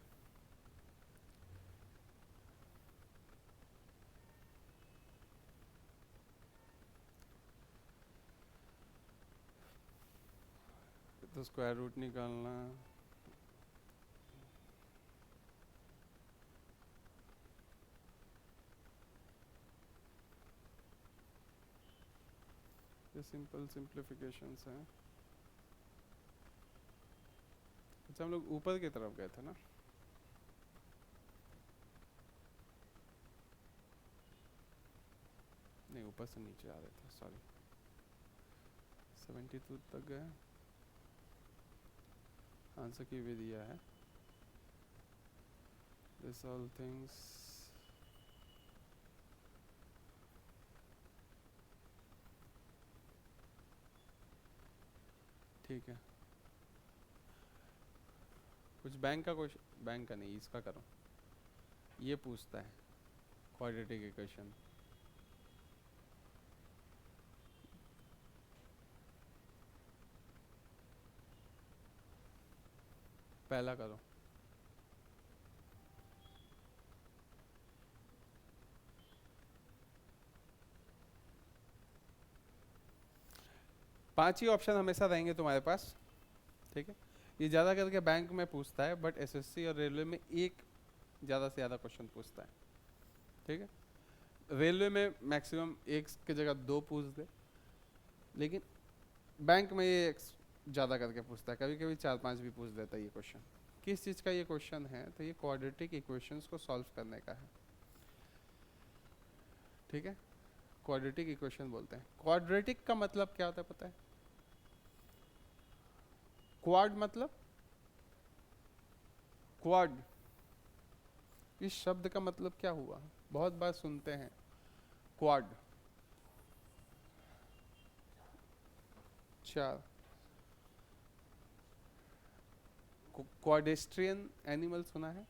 तो स्क्वायर रूट निकालना, ये सिंपल सिंप्लीफिकेशंस हैं। अच्छा हम लोग ऊपर की तरफ गए थे ना? नहीं, ऊपर से नीचे आ रहे थे, सॉरी। 72 तक गए, आंसर की भी दिया है। दिस ऑल थिंग्स, ठीक है। कुछ बैंक का क्वेश्चन, बैंक का नहीं, इसका करो। ये पूछता है क्वाड्रेटिक इक्वेशन। पहला करो। पांच ही ऑप्शन हमेशा रहेंगे तुम्हारे पास, ठीक है। ये ज़्यादा करके बैंक में पूछता है, बट एसएससी और रेलवे में एक ज़्यादा से ज़्यादा क्वेश्चन पूछता है, ठीक है। रेलवे में मैक्सिमम एक की जगह दो पूछ दे, लेकिन बैंक में ये ज़्यादा करके पूछता है, कभी कभी 4-5 भी पूछ देता है ये क्वेश्चन। किस चीज़ का ये क्वेश्चन है? तो ये क्वाड्रेटिक इक्वेशंस को सॉल्व करने का है, ठीक है। क्वाड्रेटिक इक्वेशन बोलते हैं। क्वाड्रेटिक का मतलब क्या होता है पता है? क्वाड मतलब, क्वाड इस शब्द का मतलब क्या हुआ? बहुत बार सुनते हैं क्वाड, चार। क्वाड्रेस्ट्रियन एनिमल सुना है?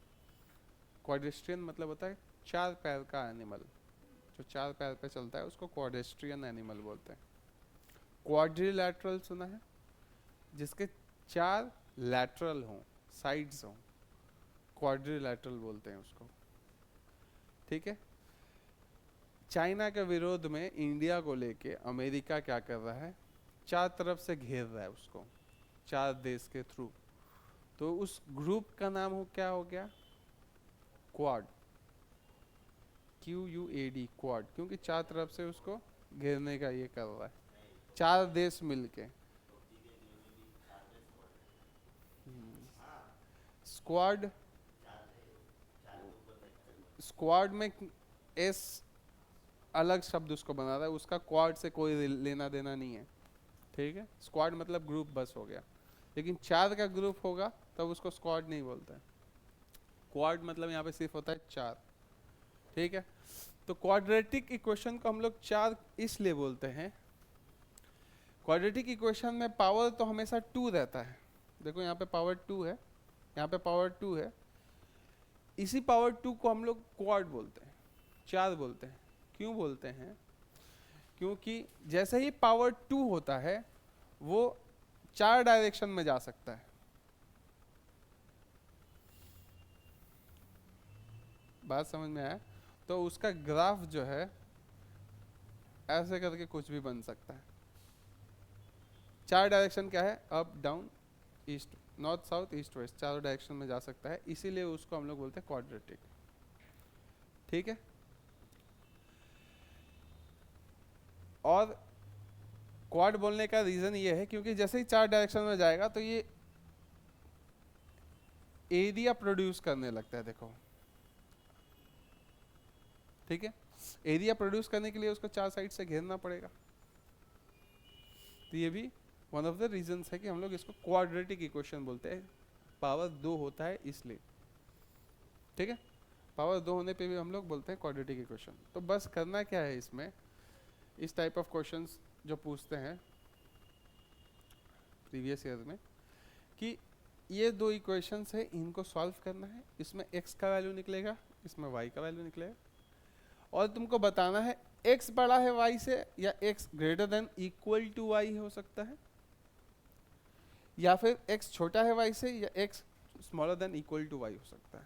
क्वाड्रेस्ट्रियन मतलब होता है चार पैर का एनिमल, जो चार पैर पे चलता है उसको क्वाड्रेस्ट्रियन एनिमल बोलते हैं। क्वाड्रिलैटरल सुना है? जिसके चार लैटरल हों, साइड्स हों, क्वाड्रिलैटरल बोलते हैं उसको, ठीक है। चाइना के विरोध में इंडिया को लेके अमेरिका क्या कर रहा है? चार तरफ से घेर रहा है उसको, चार देश के थ्रू। तो उस ग्रुप का नाम हो क्या हो गया? क्वाड, QUAD, क्वाड, क्योंकि चार तरफ से उसको घेरने का ये कर रहा है, चार देश मिलके। स्क्वाड, स्क्वाड में एस अलग शब्द उसको बना रहा है, उसका क्वाड से कोई लेना देना नहीं है, ठीक है। स्क्वाड मतलब ग्रुप बस हो गया, लेकिन चार का ग्रुप होगा तब उसको स्क्वाड नहीं बोलता है। क्वाड मतलब यहाँ पे सिर्फ होता है चार, ठीक है। तो क्वाड्रेटिक इक्वेशन को हम लोग चार इसलिए बोलते हैं। क्वाड्रेटिक इक्वेशन में पावर तो हमेशा 2 रहता है, देखो यहाँ पे पावर 2 है, यहाँ पे पावर 2 है। इसी पावर 2 को हम लोग क्वाड बोलते हैं, चार बोलते हैं। क्यों बोलते हैं? क्योंकि जैसे ही पावर 2 होता है वो चार डायरेक्शन में जा सकता है। बात समझ में आया? तो उसका ग्राफ जो है ऐसे करके कुछ भी बन सकता है। चार डायरेक्शन क्या है? Up down east north south east west, चारों डायरेक्शन में जा सकता है, इसीलिए उसको हम लोग बोलते हैं क्वाड्रेटिक, ठीक है। और क्वाड बोलने का रीजन ये है क्योंकि जैसे ही चार डायरेक्शन में जाएगा तो ये एरिया प्रोड्यूस करने लगता है, देखो, ठीक है। एरिया प्रोड्यूस करने के लिए उसको चार साइड से घेरना पड़ेगा, तो ये भी वन ऑफ द रीजंस है कि हम लोग इसको क्वाड्रेटिक इक्वेशन बोलते हैं। पावर 2 होता है इसलिए, ठीक है। पावर 2 होने पे भी हम लोग बोलते हैं क्वाड्रेटिक इक्वेशन। तो बस करना क्या है इसमें, इस टाइप ऑफ क्वेश्चंस जो पूछते हैं प्रीवियस ईयर में, कि ये दो इक्वेशंस है, इनको सॉल्व करना है, इसमें x का वैल्यू निकलेगा, इसमें y का वैल्यू निकलेगा, और तुमको बताना है x बड़ा है y से या x greater than equal to y हो सकता है, या फिर x छोटा है y से या x smaller than equal to Y हो सकता है।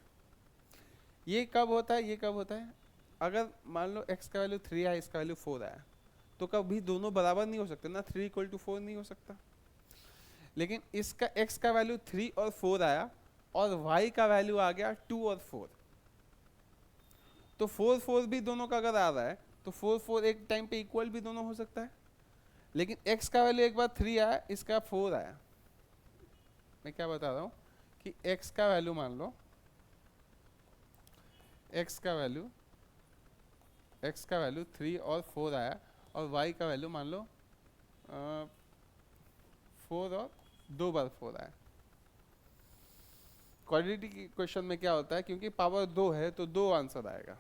ये कब होता है, ये कब होता है, अगर मान लो x का वैल्यू 3 आया, इसका वैल्यू 4 आया, तो कभी दोनों बराबर नहीं हो सकते ना, 3 इक्वल टू 4 नहीं हो सकता। लेकिन इसका x का वैल्यू 3 और 4 आया और y का वैल्यू आ गया 2 और 4, तो 4 4 भी दोनों का अगर आ रहा है तो 4 4 एक टाइम पे इक्वल भी दोनों हो सकता है। लेकिन x का वैल्यू एक बार 3 आया, इसका 4 आया, मैं क्या बता रहा हूँ कि x का वैल्यू मान लो, x का वैल्यू 3 और 4 आया और y का वैल्यू मान लो 4 और 2 बार 4 आया। क्वाड्रेटिक की क्वेश्चन में क्या होता है, क्योंकि पावर 2 है तो 2 आंसर आएगा,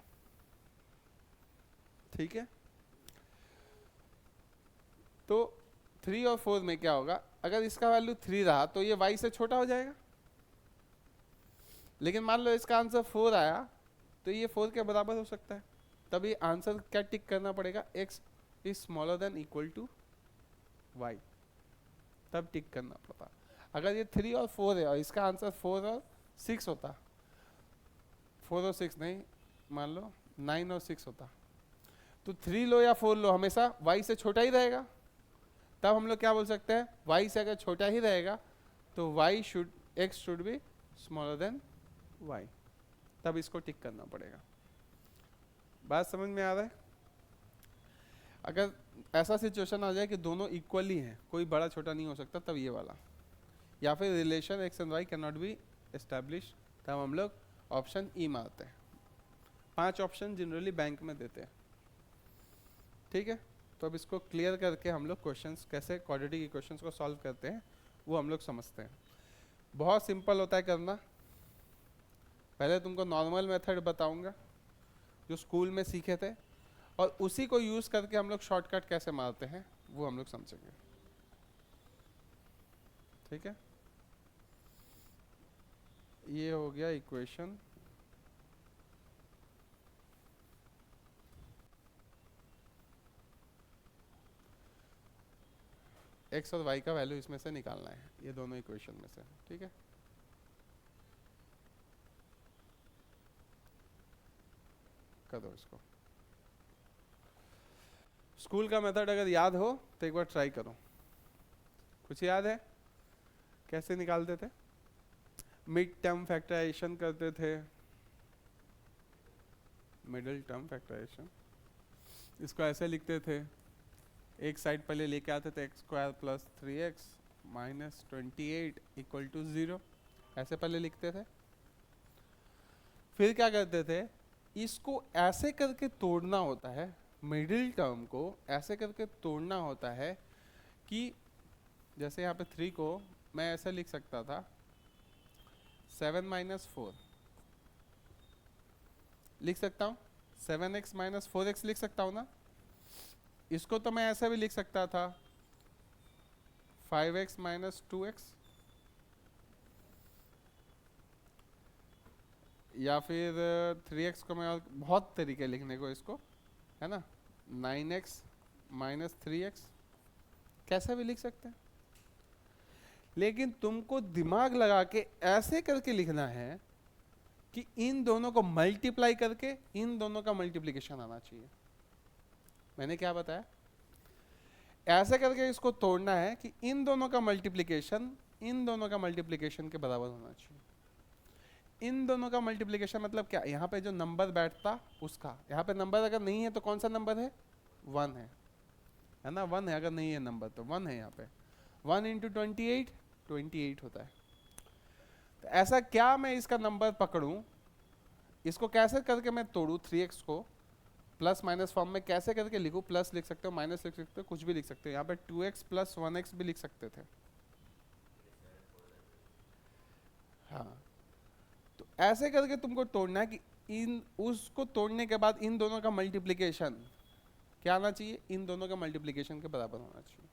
ठीक है। तो 3 और 4 में क्या होगा, अगर इसका वैल्यू 3 रहा तो ये y से छोटा हो जाएगा, लेकिन मान लो इसका आंसर 4 आया तो ये 4 के बराबर हो सकता है। तभी आंसर क्या टिक करना पड़ेगा, x is smaller than equal to y, तब टिक करना पड़ता। अगर ये 3 और 4 है और इसका आंसर 4 और 6 होता, 4 और 6 नहीं, मान लो 9 और 6 होता, तो 3 लो या 4 लो, हमेशा y से छोटा ही रहेगा। तब हम लोग क्या बोल सकते हैं, y से अगर छोटा ही रहेगा तो x should be smaller than y, तब इसको टिक करना पड़ेगा। बात समझ में आ रहा है। अगर ऐसा सिचुएशन आ जाए कि दोनों इक्वली हैं, कोई बड़ा छोटा नहीं हो सकता, तब ये वाला, या फिर relation x and y can not be establish, तब हम लोग ऑप्शन ई मारते हैं। 5 ऑप्शन जनरली बैंक में देते हैं, ठीक है। तो अब इसको क्लियर करके हम लोग क्वेश्चंस कैसे क्वाड्रेटिक इक्वेशंस को सॉल्व करते हैं वो हम लोग समझते हैं। बहुत सिंपल होता है करना। पहले तुमको नॉर्मल मेथड बताऊंगा जो स्कूल में सीखे थे, और उसी को यूज करके हम लोग शॉर्टकट कैसे मारते हैं वो हम लोग समझेंगे, ठीक है। ये हो गया इक्वेशन, x और y का वैल्यू इसमें से निकालना है, ये दोनों इक्वेशन में से, ठीक है। करो इसको। स्कूल का मेथड अगर याद हो तो एक बार ट्राई करो। कुछ याद है कैसे निकालते थे? मिड टर्म फैक्टराइजेशन करते थे, मिडिल टर्म फैक्टराइजेशन, इसको ऐसे लिखते थे, एक साइड पहले लेके आते थे x² plus 3x minus 28 equal to 0, ऐसे पहले लिखते थे। फिर क्या करते थे, इसको ऐसे करके तोड़ना होता है, मिडिल टर्म को ऐसे करके तोड़ना होता है कि जैसे यहाँ पे 3 को मैं ऐसे लिख सकता था 7 माइनस 4 लिख सकता हूँ, 7x माइनस 4x लिख सकता हूँ ना। इसको तो मैं ऐसा भी लिख सकता था 5x माइनस 2x, या फिर 3x को मैं, बहुत तरीके लिखने को इसको, है ना, 9x माइनस 3x, कैसा भी लिख सकते हैं। लेकिन तुमको दिमाग लगा के ऐसे करके लिखना है कि इन दोनों को मल्टीप्लाई करके इन दोनों का मल्टीप्लिकेशन आना चाहिए। मैंने क्या बताया, ऐसे करके इसको तोड़ना है कि इन दोनों का मल्टीप्लिकेशन इन दोनों का मल्टीप्लिकेशन के बराबर होना चाहिए। इन दोनों का मल्टीप्लिकेशन मतलब क्या, यहाँ पे जो नंबर बैठता उसका, यहाँ पे नंबर अगर नहीं है तो कौन सा नंबर है, 1 है ना, 1 है, अगर नहीं है नंबर तो 1 है। यहाँ पे 1 इंटू 28 होता है। तो ऐसा क्या मैं इसका नंबर पकड़ूं, इसको कैसे करके मैं तोड़ूं, 3x को प्लस माइनस फॉर्म में कैसे करके लिखूं, प्लस लिख सकते हो, माइनस लिख सकते हो, कुछ भी लिख सकते हो। यहाँ पे 2x प्लस 1x भी लिख सकते थे, हाँ। तो ऐसे करके तुमको तोड़ना है कि इन उसको तोड़ने के बाद इन दोनों का मल्टीप्लिकेशन क्या आना चाहिए, इन दोनों का मल्टीप्लिकेशन के बराबर होना चाहिए।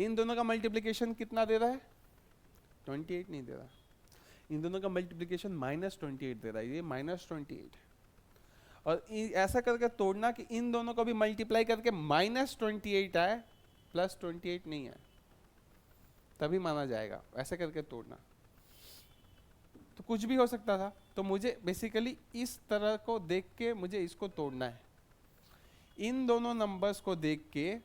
इन दोनों का मल्टीप्लिकेशन कितना दे रहा है, 28 नहीं दे रहा, इन दोनों का मल्टीप्लिकेशन माइनस 28 दे रहा है, ये माइनस 28। और ऐसा करके तोड़ना कि इन दोनों को भी मल्टीप्लाई करके माइनस 28 आए, प्लस 28 नहीं आए, तभी माना जाएगा। ऐसे करके तोड़ना, तो कुछ भी हो सकता था। तो मुझे बेसिकली इस तरह को देख के मुझे इसको तोड़ना है। इन दोनों नंबर्स को देख के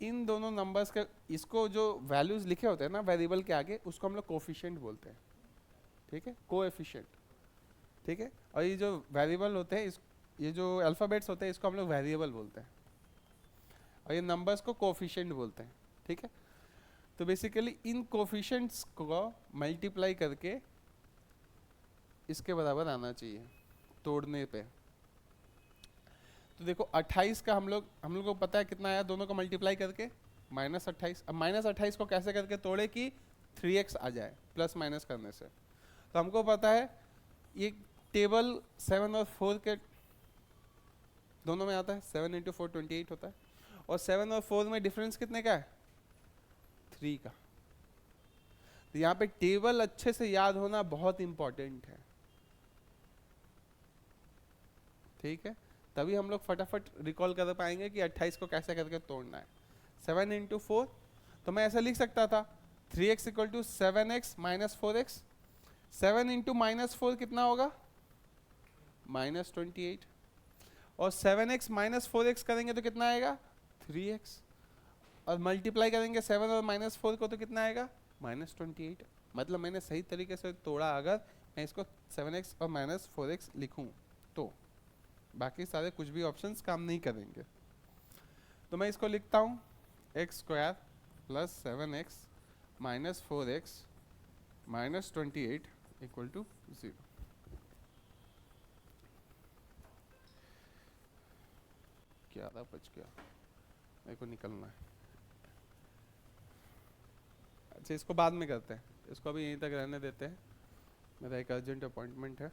इन दोनों नंबर्स के इसको जो वैल्यूज लिखे होते हैं ना वेरिएबल के आगे, उसको हम लोग कोफिशिएंट बोलते हैं, ठीक है, कोएफिशिएंट, ठीक है। और ये जो वेरिएबल होते हैं ये जो अल्फाबेट्स होते हैं इसको हम लोग वेरिएबल बोलते हैं, और ये नंबर्स को कोफिशिएंट बोलते हैं, ठीक है। तो बेसिकली इन कोफिशिएंट्स को मल्टीप्लाई करके इसके बराबर आना चाहिए तोड़ने पे। तो देखो 28 का हम लोग को पता है कितना आया दोनों को मल्टीप्लाई करके, -28। अब -28 को कैसे करके तोड़े कि 3x आ जाए प्लस माइनस करने से। तो हमको पता है ये टेबल 7 और 4 के दोनों में आता है, 7 × 4 28 होता है, और 7 और 4 में डिफरेंस कितने का है, 3 का। तो यहाँ पे टेबल अच्छे से याद होना बहुत इंपॉर्टेंट है, ठीक है। तभी हम लोग फटाफट रिकॉल कर पाएंगे कि 28 को कैसे करके तोड़ना है। 7 × 4, तो मैं ऐसा लिख सकता था 3x = 7x - 4x। 7 × -4 कितना होगा, -28, और 7x - 4x करेंगे तो कितना आएगा, 3x, और मल्टीप्लाई करेंगे 7 और -4 को तो कितना आएगा, -28। मतलब मैंने सही तरीके से तोड़ा अगर मैं इसको 7x और -4x लिखूं तो। बाकी सारे कुछ भी ऑप्शंस काम नहीं करेंगे। तो मैं इसको लिखता हूँ x² + 7x - 4x - 28 = 0। क्या था, बच गया, मेरे को निकलना है। अच्छा इसको बाद में करते हैं, इसको अभी यहीं तक रहने देते हैं, मेरा एक अर्जेंट अपॉइंटमेंट है।